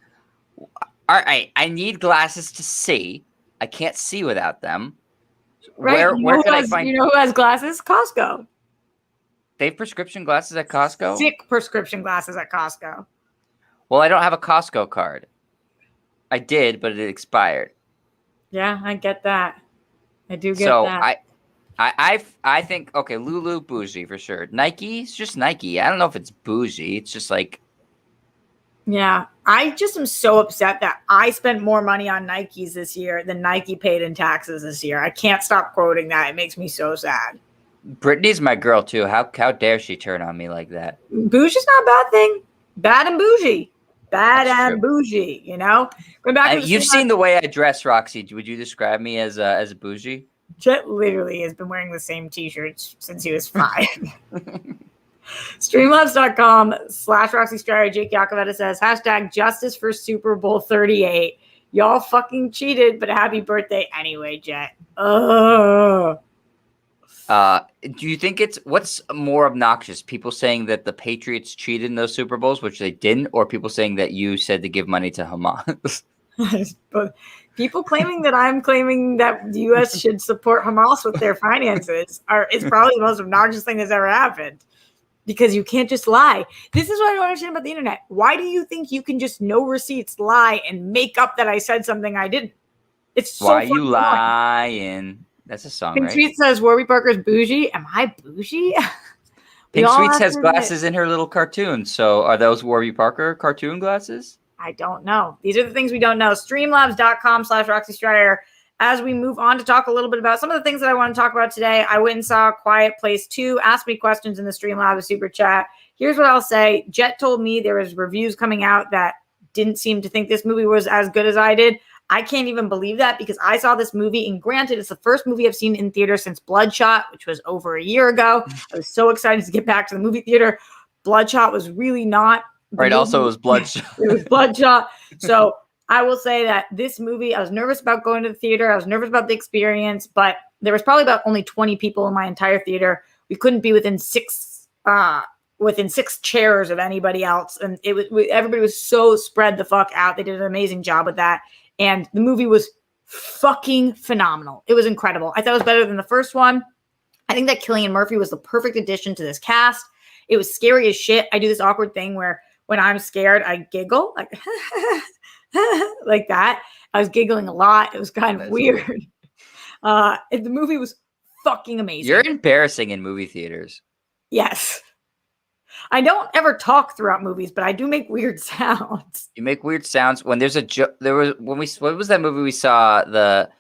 All right, I need glasses to see. I can't see without them. Right. Where can I find? You know who has glasses? Costco. They have prescription glasses at Costco? Sick prescription glasses at Costco. Well, I don't have a Costco card. I did, but it expired. Yeah, I get that. I do get that. I think, okay, Lulu bougie for sure. Nike's just Nike. I don't know if it's bougie. It's just like. Yeah, I just am so upset that I spent more money on Nikes this year than Nike paid in taxes this year. I can't stop quoting that. It makes me so sad. Brittany's my girl too. How dare she turn on me like that? Bougie's not a bad thing. Bad and bougie. Bad and bougie, you know? Going back you've seen the way I dress, Roxy. Would you describe me as a bougie? Jet literally has been wearing the same t-shirts since he was 5. Streamlabs.com/Roxy Striar. Jake Yakoveta says, #justice for Super Bowl 38. Y'all fucking cheated, but happy birthday anyway, Jet. Do you think what's more obnoxious? People saying that the Patriots cheated in those Super Bowls, which they didn't, or people saying that you said to give money to Hamas? But people claiming that I'm claiming that the U.S. should support Hamas with their finances is probably the most obnoxious thing that's ever happened. Because you can't just lie. This is what I don't understand about the internet. Why do you think you can just no receipts lie and make up that I said something I didn't? It's so why you lying? That's a song, Pink right? Sweet says Warby Parker's bougie. Am I bougie? Pink Sweet has glasses in her little cartoon. So are those Warby Parker cartoon glasses? I don't know. These are the things we don't know. Streamlabs.com/Roxy Striar. As we move on to talk a little bit about some of the things that I want to talk about today, I went and saw Quiet Place 2. Ask me questions in the Streamlabs super chat. Here's what I'll say. Jet told me there was reviews coming out that didn't seem to think this movie was as good as I did. I can't even believe that because I saw this movie, and granted, it's the first movie I've seen in theater since Bloodshot, which was over a year ago. I was so excited to get back to the movie theater. Bloodshot was really not. Right, also it was Bloodshot. It was Bloodshot. So I will say that this movie, I was nervous about going to the theater. I was nervous about the experience, but there was probably about only 20 people in my entire theater. We couldn't be within six chairs of anybody else. And everybody was so spread the fuck out. They did an amazing job with that. And the movie was fucking phenomenal. It was incredible. I thought it was better than the first one. I think that Cillian Murphy was the perfect addition to this cast. It was scary as shit. I do this awkward thing where when I'm scared, I giggle like, like that. I was giggling a lot. It was kind of weird. The movie was fucking amazing. You're embarrassing in movie theaters. Yes. I don't ever talk throughout movies, but I do make weird sounds. You make weird sounds when there's a joke. What was that movie we saw? The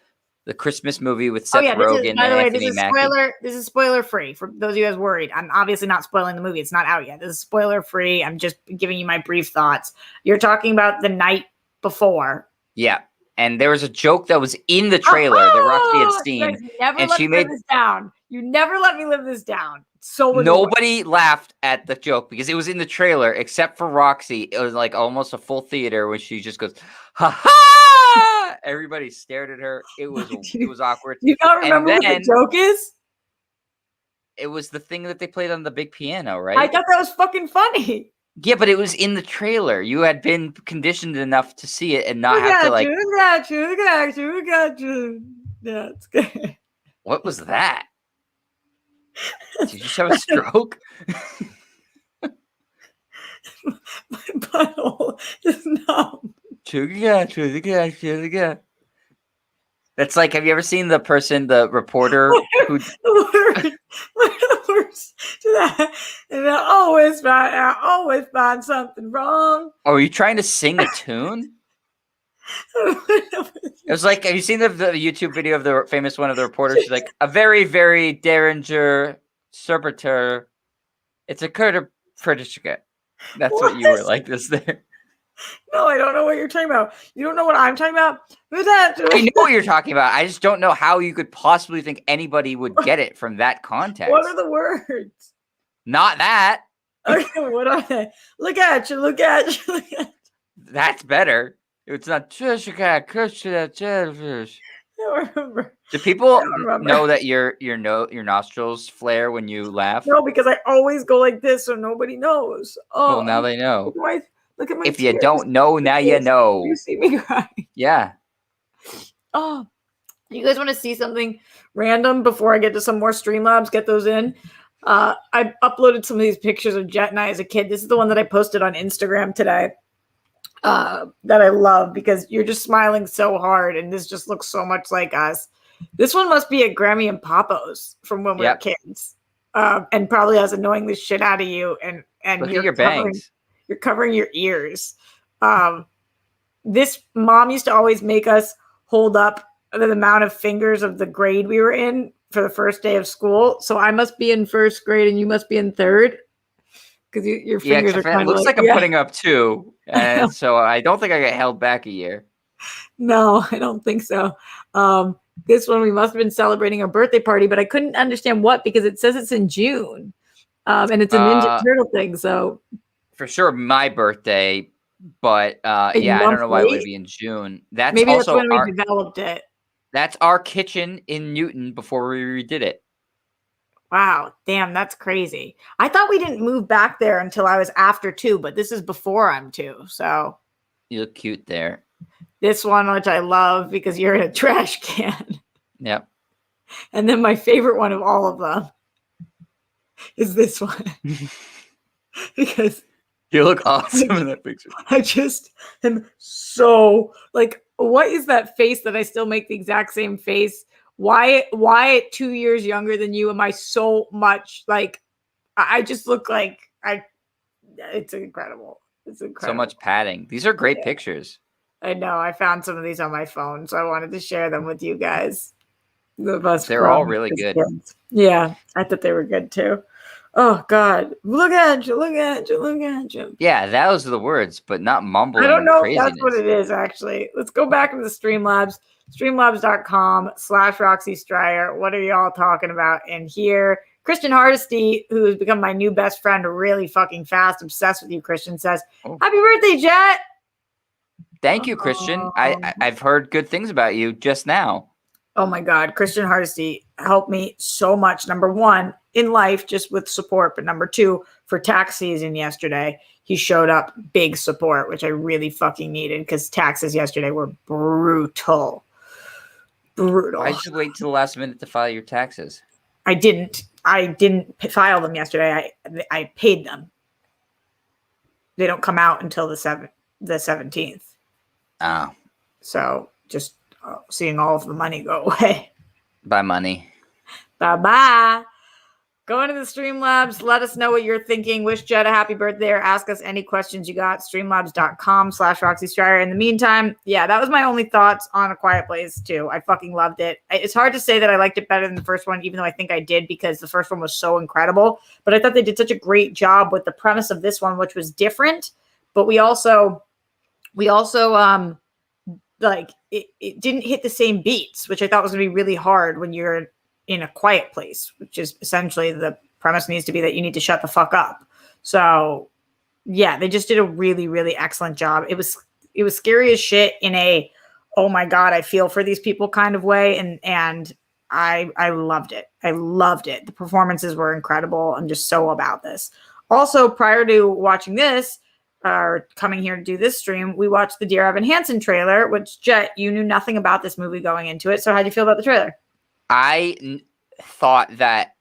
Christmas movie with Seth Rogen. By the way, this is spoiler free for those of you guys worried. I'm obviously not spoiling the movie. It's not out yet. This is spoiler free. I'm just giving you my brief thoughts. You're talking about the night before. Yeah. And there was a joke that was in the trailer that Roxy had You seen, guys never and let she me live made this down. You never let me live this down. It's so annoying. nobody laughed at the joke because it was in the trailer except for Roxy. It was like almost a full theater when she just goes, "Ha ha!" Everybody stared at her. It was awkward. You don't remember what the joke is? It was the thing that they played on the big piano, I right? thought that was fucking funny. Yeah, but it was in the trailer. You had been conditioned enough to see it and not Look have to at like. you, look at you, look at you, look at you. Yeah, it's good. What was that? Did you just have a stroke? My butthole is numb. That's like, have you ever seen the reporter who the words to that? And I always find something wrong. Oh, are you trying to sing a tune? It was like, have you seen the YouTube video of the famous one of the reporter? She's like, a very, very derringer servitor. It's a Kurta Pritishka. That's what you were like this there. No, I don't know what you're talking about. You don't know what I'm talking about? I know what you're talking about. I just don't know how you could possibly think anybody would get it from that context. What are the words? Not that. Okay, what are they? Look at you, look at you, look at you. That's better. It's not. I don't remember. Do people know that your nostrils flare when you laugh? No, because I always go like this, so nobody knows. Oh, Well, now they know. Look at my If tears. you don't know, now you know. You see me cry. Yeah. Oh, you guys want to see something random before I get to some more Streamlabs? Get those in. I uploaded some of these pictures of Jet and I as a kid. This is the one that I posted on Instagram today. That I love because you're just smiling so hard, and this just looks so much like us. This one must be at Grammy and Papo's from when we were kids, and probably has annoying the shit out of you. And look at your bangs. You're covering your ears. This mom used to always make us hold up the amount of fingers of the grade we were in for the first day of school. So I must be in first grade, and you must be in third. Because your fingers are kind of it looks like I'm putting up 2, and so I don't think I got held back a year. No, I don't think so. This one we must have been celebrating a birthday party, but I couldn't understand what because it says it's in June, and it's a Ninja Turtle thing. So for sure, my birthday, but I don't know why it would be in June. That's when we developed it. That's our kitchen in Newton before we redid it. Wow, damn, that's crazy. I thought we didn't move back there until I was after 2, but this is before I'm 2. So you look cute there. This one, which I love because you're in a trash can. Yep. And then my favorite one of all of them is this one. Because you look awesome in that picture. I just am so like, what is that face that I still make the exact same face? Why at 2 years younger than you am I so much like I just look like it's incredible. It's incredible. So much padding. These are great pictures. I know. I found some of these on my phone, so I wanted to share them with you guys. They're all really good. Kids. Yeah, I thought they were good too. Oh God. Look at you, look at you, look at you. Yeah, those are the words, but not mumbling. I don't know craziness. If that's what it is, actually. Let's go back into the Streamlabs. Streamlabs.com/Roxy Striar. What are y'all talking about in here? Christian Hardesty, who has become my new best friend really fucking fast, obsessed with you, Christian, says, Happy birthday, Jet! Thank you, Christian. I've heard good things about you just now. Oh my God. Christian Hardesty helped me so much. Number 1, in life, just with support. But number 2, for tax season yesterday, he showed up big support, which I really fucking needed because taxes yesterday were brutal. Brutal. Why'd you wait till the last minute to file your taxes? I didn't file them yesterday. I paid them. They don't come out until the 17th. Oh. So just seeing all of the money go away. Bye, money. Bye-bye. Go into the Streamlabs. Let us know what you're thinking. Wish Jet a happy birthday or ask us any questions you got. Streamlabs.com/Roxy Striar. In the meantime, that was my only thoughts on A Quiet Place 2. I fucking loved it. It's hard to say that I liked it better than the first one, even though I think I did because the first one was so incredible. But I thought they did such a great job with the premise of this one, which was different. But we also like it didn't hit the same beats, which I thought was going to be really hard when you're in a quiet place, which is essentially the premise needs to be that you need to shut the fuck up. So yeah, they just did a really, really excellent job. It was scary as shit in a, oh my God, I feel for these people kind of way. And I loved it. I loved it. The performances were incredible. I'm just so about this. Also, prior to watching this, or coming here to do this stream, we watched the Dear Evan Hansen trailer, which, Jet, you knew nothing about this movie going into it. So how'd you feel about the trailer? Thought that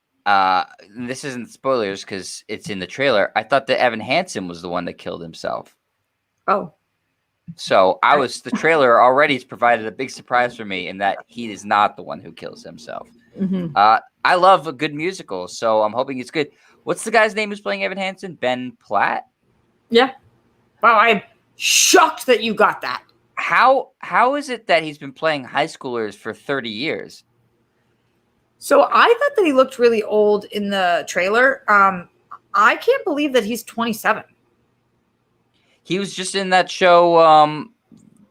this isn't spoilers because it's in the trailer. I thought that Evan Hansen was the one that killed himself. Oh. So the trailer already has provided a big surprise for me in that he is not the one who kills himself. Mm-hmm. I love a good musical, so I'm hoping it's good. What's the guy's name who's playing Evan Hansen? Ben Platt? Yeah. Wow, I'm shocked that you got that. How is it that he's been playing high schoolers for 30 years? So I thought that he looked really old in the trailer. I can't believe that he's 27. He was just in that show,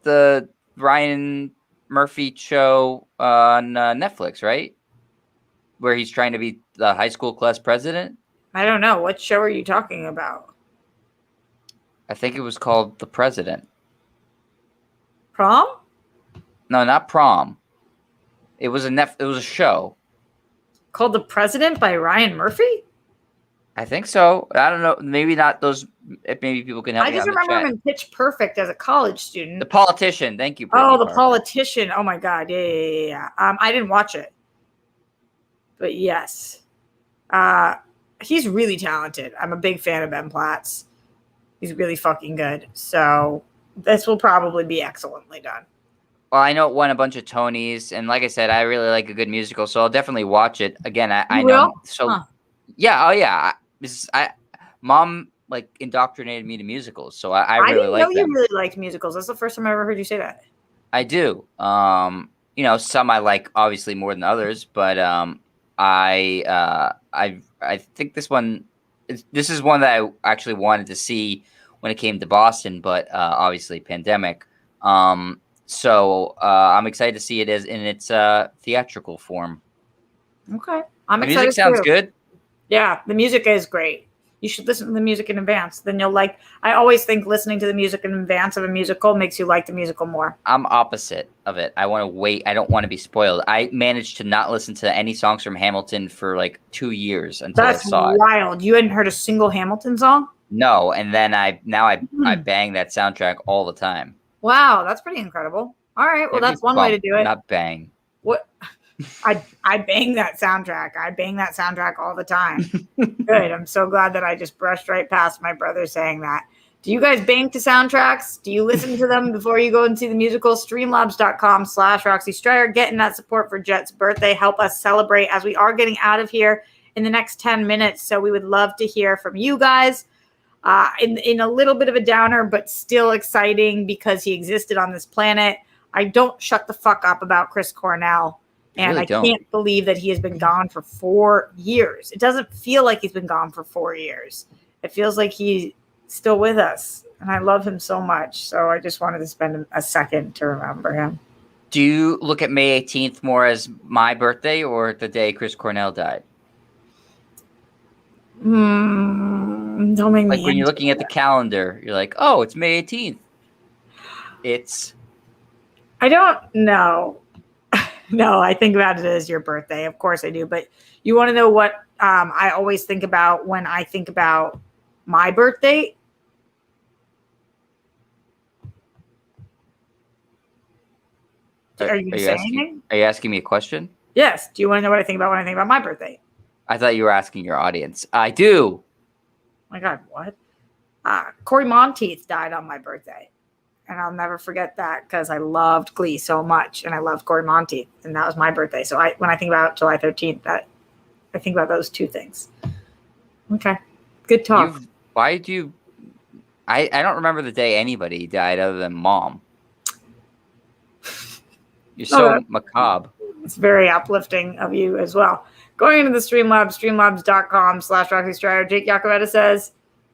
the Ryan Murphy show on Netflix, right? Where he's trying to be the high school class president. I don't know. What show are you talking about? I think it was called The President. Prom? No, not Prom. It was a show. Called The President by Ryan Murphy? I think so. I don't know. Maybe not those. Maybe people can help me. I just remember him in Pitch Perfect as a college student. The Politician. Thank you. Brittany The Politician. Oh my God. Yeah. I didn't watch it. But yes. He's really talented. I'm a big fan of Ben Platt's. He's really fucking good. So this will probably be excellently done. Well, I know it won a bunch of Tonys, and like I said, I really like a good musical, so I'll definitely watch it. Again, I know. So, yeah. Oh, yeah. Mom like indoctrinated me to musicals, so I really like them. I didn't know you really liked musicals. That's the first time I ever heard you say that. I do. Some I like obviously more than others, but I think this is one that I actually wanted to see when it came to Boston, but obviously pandemic. So I'm excited to see it in its theatrical form. Okay, I'm excited. The music sounds good. Yeah, the music is great. You should listen to the music in advance. Then you'll like. I always think listening to the music in advance of a musical makes you like the musical more. I'm opposite of it. I want to wait. I don't want to be spoiled. I managed to not listen to any songs from Hamilton for like 2 years until I saw it. That's wild. You hadn't heard a single Hamilton song? No, and then I bang that soundtrack all the time. Wow, that's pretty incredible. All right, well, that's one way to do it. Not bang. What? I bang that soundtrack. I bang that soundtrack all the time. Good. I'm so glad that I just brushed right past my brother saying that. Do you guys bang to soundtracks? Do you listen to them before you go and see the musical? Streamlabs.com/Roxy Striar. Getting that support for Jet's birthday. Help us celebrate as we are getting out of here in the next 10 minutes. So we would love to hear from you guys. In a little bit of a downer, but still exciting because he existed on this planet. I don't shut the fuck up about Chris Cornell. And I can't believe that he has been gone for 4 years. It doesn't feel like he's been gone for 4 years. It feels like he's still with us. And I love him so much. So I just wanted to spend a second to remember him. Do you look at May 18th more as my birthday or the day Chris Cornell died? Don't make me like when you're looking at the calendar, you're like, oh, it's May 18th. I don't know. No, I think about it as your birthday. Of course I do. But you want to know what I always think about when I think about my birthday? Are you asking me a question? Yes. Do you want to know what I think about when I think about my birthday? I thought you were asking your audience. I do. Oh my God, what? Corey Monteith died on my birthday. And I'll never forget that because I loved Glee so much. And I loved Corey Monteith. And that was my birthday. So when I think about July 13th, I think about those two things. Okay. Good talk. Why do you... I don't remember the day anybody died other than Mom. You're so macabre. It's very uplifting of you as well. Going into the Streamlabs, streamlabs.com/Roxy Striar. Jake Yakavetta says,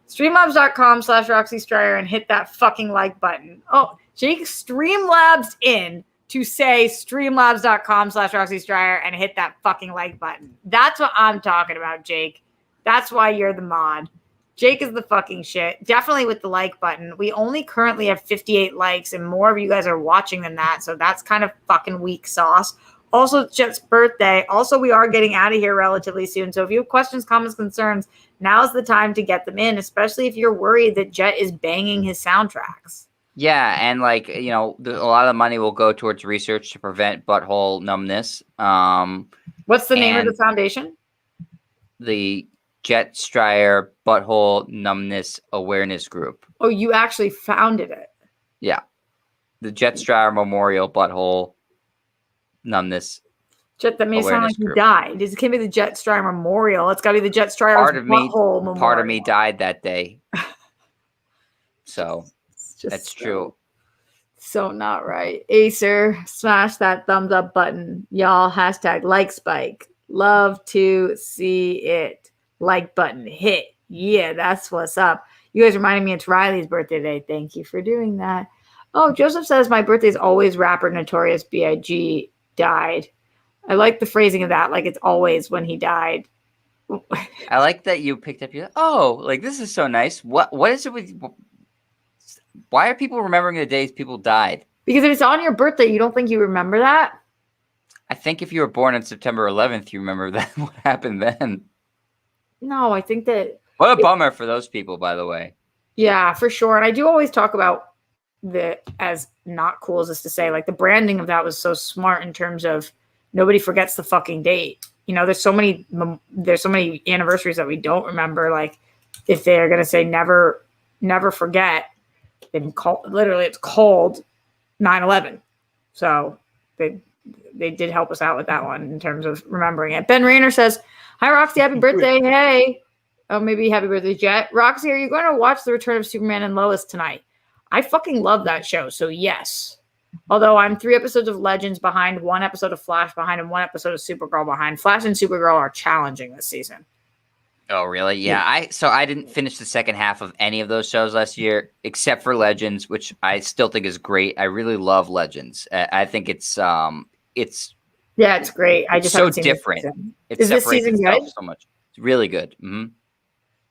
streamlabs.com/Roxy Striar and hit that fucking like button. Oh, Jake Streamlabs in to say streamlabs.com/Roxy Striar and hit that fucking like button. That's what I'm talking about, Jake. That's why you're the mod. Jake is the fucking shit. Definitely with the like button. We only currently have 58 likes, and more of you guys are watching than that. So that's kind of fucking weak sauce. Also, it's Jet's birthday. Also, we are getting out of here relatively soon. So if you have questions, comments, concerns, now's the time to get them in, especially if you're worried that Jet is banging his soundtracks. Yeah, and like, you know, a lot of the money will go towards research to prevent butthole numbness. What's the name of the foundation? The Jet Striar Butthole Numbness Awareness Group. Oh, you actually founded it. Yeah. The Jet Striar Memorial Butthole Numbness. Jet, that may sound like he died. It can't be the Jet Striar Memorial. It's got to be the Jet Striar Butthole Memorial. Part of me died that day. So that's true. So not right. Acer, smash that thumbs up button. Y'all, hashtag like spike. Love to see it. Like button hit. Yeah, that's what's up. You guys reminded me it's Riley's birthday today. Thank you for doing that. Oh, Joseph says my birthday is always rapper Notorious B.I.G. died. I like the phrasing of that. Like it's always when he died. I like that you picked up like this is so nice. What is it with why are people remembering the days people died? Because if it's on your birthday, you don't think you remember that? I think if you were born on September 11th, you remember that what happened then. No, I think that... What a bummer for those people, by the way. Yeah, for sure. And I do always talk about as not cool as this to say, like the branding of that was so smart in terms of nobody forgets the fucking date. You know, there's so many anniversaries that we don't remember. Like if they're going to say never forget, then it's called 9/11. So they did help us out with that one in terms of remembering it. Ben Rayner says, hi, Roxy. Happy birthday. Hey. Oh, maybe happy birthday, Jet. Roxy, are you going to watch The Return of Superman and Lois tonight? I fucking love that show. So yes. Although I'm 3 episodes of Legends behind, 1 episode of Flash behind, and 1 episode of Supergirl behind. Flash and Supergirl are challenging this season. Oh, really? Yeah. I didn't finish the second half of any of those shows last year, except for Legends, which I still think is great. I really love Legends. I think it's great. I just so different. It separates itself so much. It's really good. Mm-hmm.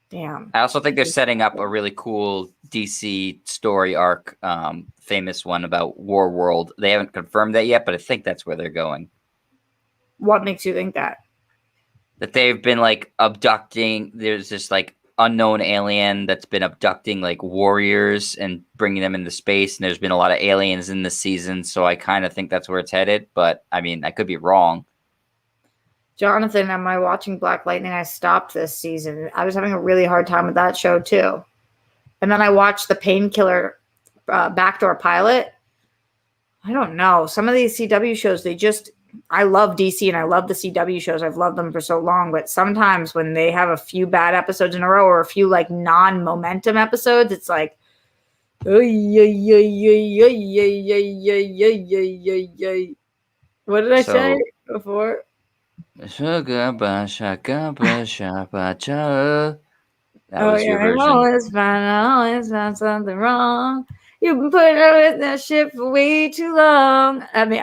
Damn. I also think they're setting up a really cool DC story arc, famous one about War World. They haven't confirmed that yet, but I think that's where they're going. What makes you think that? That they've been like abducting. There's this like unknown alien that's been abducting like warriors and bringing them into space. And there's been a lot of aliens in this season. So I kind of think that's where it's headed. But I mean, I could be wrong. Jonathan, am I watching Black Lightning? I stopped this season. I was having a really hard time with that show too. And then I watched the Painkiller backdoor pilot. I don't know. Some of these CW shows, I love DC and I love the CW shows. I've loved them for so long. But sometimes when they have a few bad episodes in a row or a few like non-momentum episodes, it's like, what did I say before? That was your version. I always find something wrong. You've been putting up with that shit for way too long. I mean,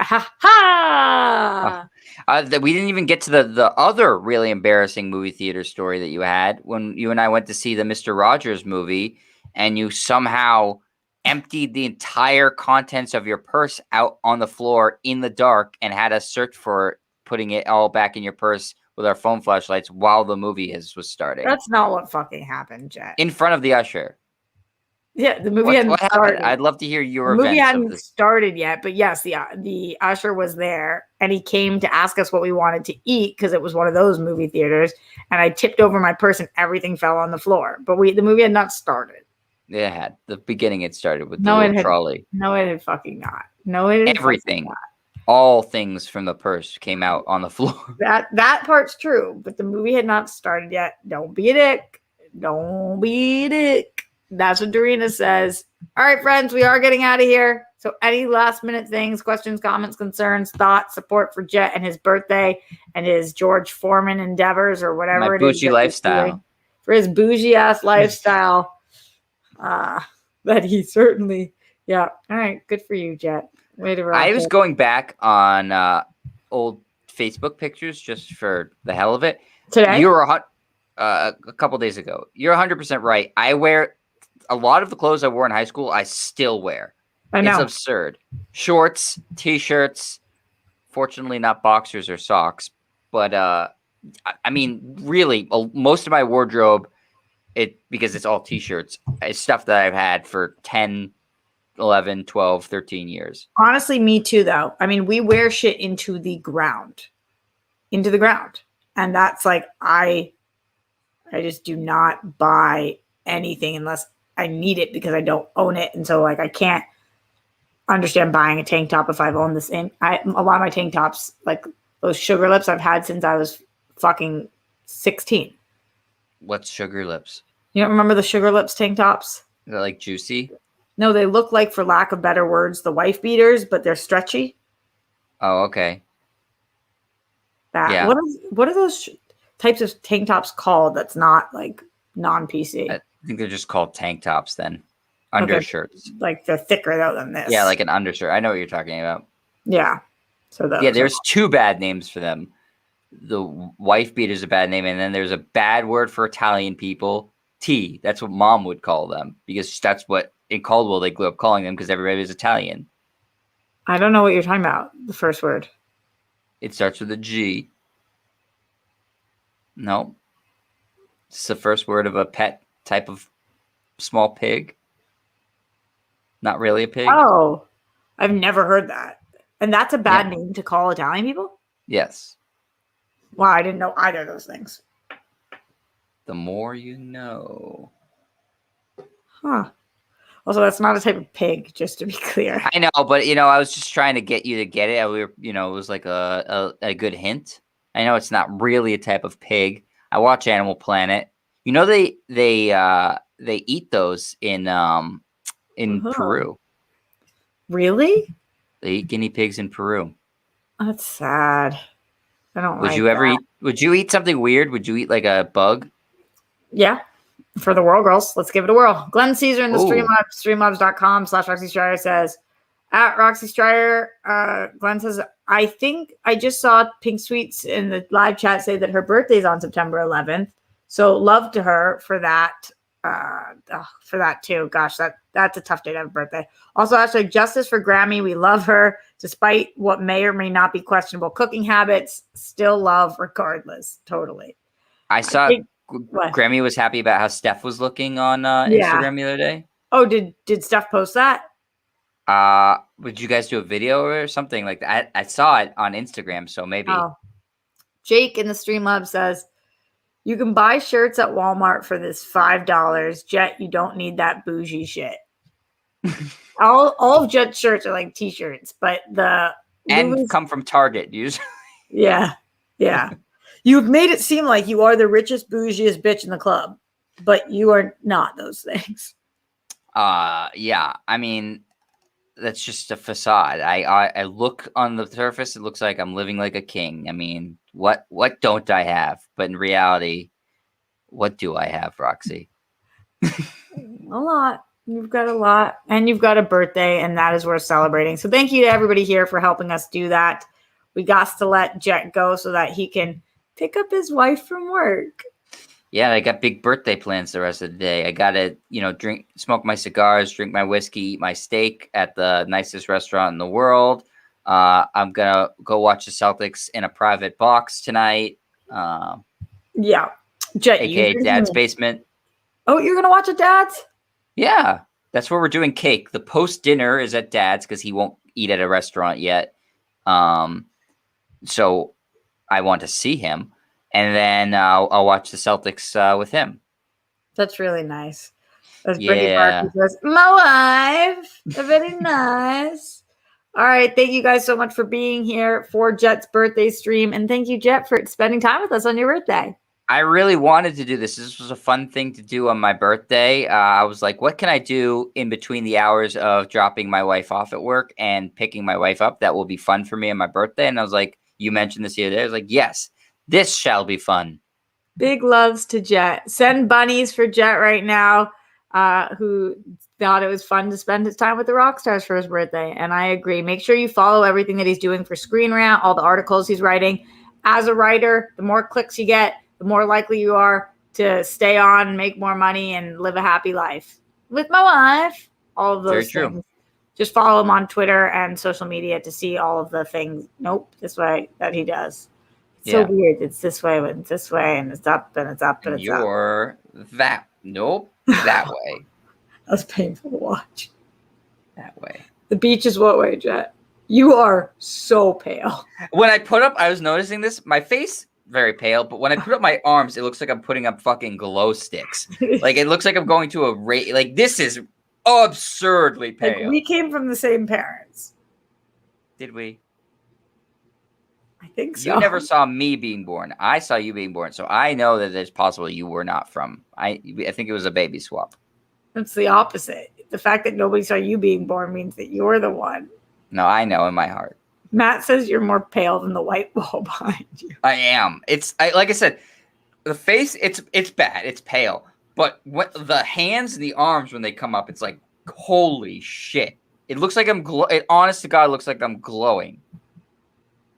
we didn't even get to the other really embarrassing movie theater story that you had when you and I went to see the Mr. Rogers movie, and you somehow emptied the entire contents of your purse out on the floor in the dark and had us search for putting it all back in your purse with our phone flashlights while the movie was starting. That's not what fucking happened, Jet. In front of the usher. Yeah, the movie hadn't started. I'd love to hear your The movie hadn't started yet, but yes, the usher was there, and he came to ask us what we wanted to eat because it was one of those movie theaters, and I tipped over my purse and everything fell on the floor. But the movie had not started. It had. The beginning it started with the little trolley. No, it had fucking not. No, it had everything. Not. All things from the purse came out on the floor. That part's true, but the movie had not started yet. Don't be a dick. Don't be a dick. That's what Dorina says. All right, friends, we are getting out of here. So any last minute things, questions, comments, concerns, thoughts, support for Jet and his birthday and his George Foreman endeavors or whatever it is. Bougie lifestyle. For his bougie ass lifestyle that he certainly Yeah. All right. Good for you, Jet. Way to rock I was it. going back on old Facebook pictures just for the hell of it. Today? You're a couple days ago. You're 100% right. I wear a lot of the clothes I wore in high school. I still wear. I It's know. absurd. Shorts, t-shirts. Fortunately, not boxers or socks. But I mean, really, most of my wardrobe, because it's all t-shirts, is stuff that I've had for 10, 11, 12, 13 years. Honestly, me too, though. I mean, we wear shit into the ground. Into the ground. And that's like, I just do not buy anything unless I need it because I don't own it. And so, like, I can't understand buying a tank top if I've owned this in. A lot of my tank tops, like those sugar lips, I've had since I was fucking 16. What's Sugar Lips? You don't remember the sugar lips tank tops? Is that like juicy? No, they look like, for lack of better words, the wife beaters, but they're stretchy. Oh, okay. That Yeah. what are those types of tank tops called? That's not like non-PC. I think they're just called tank tops then. Okay. Undershirts. Like they're thicker though than this. Yeah, like an undershirt. I know what you're talking about. Yeah. So Yeah, there's two bad names for them. The wife beater is a bad name, and then there's a bad word for Italian people. T. That's what mom would call them because that's what in Caldwell they grew up calling them because everybody was Italian. I don't know what you're talking about. The first word. It starts with a G. No. It's the first word of a pet type of small pig. Not really a pig. Oh, I've never heard that. And that's a bad name to call Italian people? Yes. Wow, I didn't know either of those things. The more you know. Huh. Also, that's not a type of pig, just to be clear. I know, but I was just trying to get you to get it. We were, it was like a good hint. I know it's not really a type of pig. I watch Animal Planet. They eat those in Peru. Really? They eat guinea pigs in Peru. That's sad. I don't like that. Would you eat something weird? Would you eat like a bug? Yeah. For the Whirl Girls, let's give it a whirl. Glenn Caesar in the Streamlabs, streamlabs.com/Roxy Striar says, at Roxy Striar, Glenn says, I think I just saw Pink Sweets in the live chat say that her birthday's on September 11th. So love to her for that. For that too. Gosh, that's a tough day to have a birthday. Also, hashtag justice for Grammy. We love her despite what may or may not be questionable cooking habits. Still love regardless. Totally. I saw Grammy was happy about how Steph was looking on Instagram the other day. Oh, did Steph post that? Would you guys do a video or something like that? I saw it on Instagram, so maybe. Oh. Jake in the Streamlab says, you can buy shirts at Walmart for this $5. Jet, you don't need that bougie shit. all of Jet's shirts are like t-shirts, but and come from Target usually. Yeah. You've made it seem like you are the richest, bougiest bitch in the club, but you are not those things. Yeah. I mean, that's just a facade. I look on the surface, it looks like I'm living like a king. I mean, what don't I have? But in reality, what do I have, Roxy? A lot. You've got a lot, and you've got a birthday, and that is worth celebrating. So thank you to everybody here for helping us do that. We got to let Jet go so that he can pick up his wife from work. Yeah, I got big birthday plans the rest of the day. I gotta, smoke my cigars, drink my whiskey, eat my steak at the nicest restaurant in the world. I'm gonna go watch the Celtics in a private box tonight. Yeah, Jet, aka Dad's basement. Oh, you're gonna watch at Dad's? Yeah, that's where we're doing cake. The post dinner is at Dad's because he won't eat at a restaurant yet. So I want to see him. And then I'll watch the Celtics with him. That's really nice. That's Brittany Parker says, my wife. Very nice. All right. Thank you guys so much for being here for Jet's birthday stream. And thank you, Jet, for spending time with us on your birthday. I really wanted to do this. This was a fun thing to do on my birthday. I was like, what can I do in between the hours of dropping my wife off at work and picking my wife up that will be fun for me on my birthday? And I was like, you mentioned this the other day. I was like, yes. This shall be fun. Big loves to Jet. Send bunnies for Jet right now. who thought it was fun to spend his time with the rock stars for his birthday. And I agree. Make sure you follow everything that he's doing for Screen Rant, all the articles he's writing. As a writer, the more clicks you get, the more likely you are to stay on, make more money, and live a happy life with my wife. All of those Very things. true. Just follow him on Twitter and social media to see all of the things. Nope, this way that he does. It's so weird. It's this way, but it's this way, and it's up, and it's up, and it's up. You're that. Nope. That way. That's painful to watch. That way. The beach is what way, Jet? You are so pale. When I put up, I was noticing this. My face, very pale, but when I put up my arms, it looks like I'm putting up fucking glow sticks. Like, it looks like I'm going to a rate. Like, this is absurdly pale. Like, we came from the same parents. Did we? I think so. You never saw me being born. I saw you being born, so I know that it's possible you were not from. I think it was a baby swap. It's the opposite. The fact that nobody saw you being born means that you're the one. No, I know in my heart. Matt says you're more pale than the white wall behind you. I am. Like I said, the face. It's bad. It's pale. But what the hands and the arms when they come up, it's like holy shit. It looks like I'm. It honest to God looks like I'm glowing.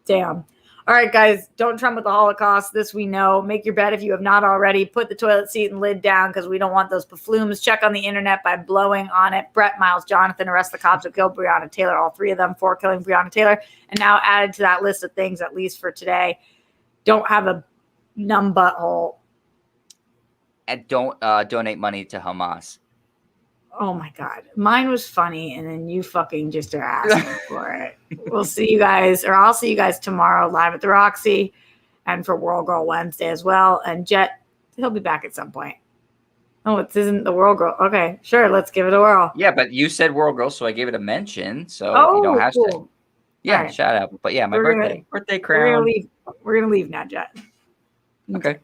Damn. All right, guys, don't trump with the Holocaust. This we know. Make your bed if you have not already. Put the toilet seat and lid down because we don't want those buffoons. Check on the internet by blowing on it. Brett, Miles, Jonathan, arrest the cops who killed Breonna Taylor. All three of them for killing Breonna Taylor. And now added to that list of things, at least for today, don't have a numb butthole. And don't donate money to Hamas. Oh my God. Mine was funny, and then you fucking just are asking for it. We'll see you guys, or I'll see you guys tomorrow live at the Roxy and for World Girl Wednesday as well. And Jet, he'll be back at some point. Oh, it isn't the World Girl. Okay, sure. Let's give it a whirl. Yeah, but you said World Girl, so I gave it a mention. So you don't have cool. to. Yeah, right. Shout out. But yeah, my birthday crown. We're gonna leave now, Jet. Okay.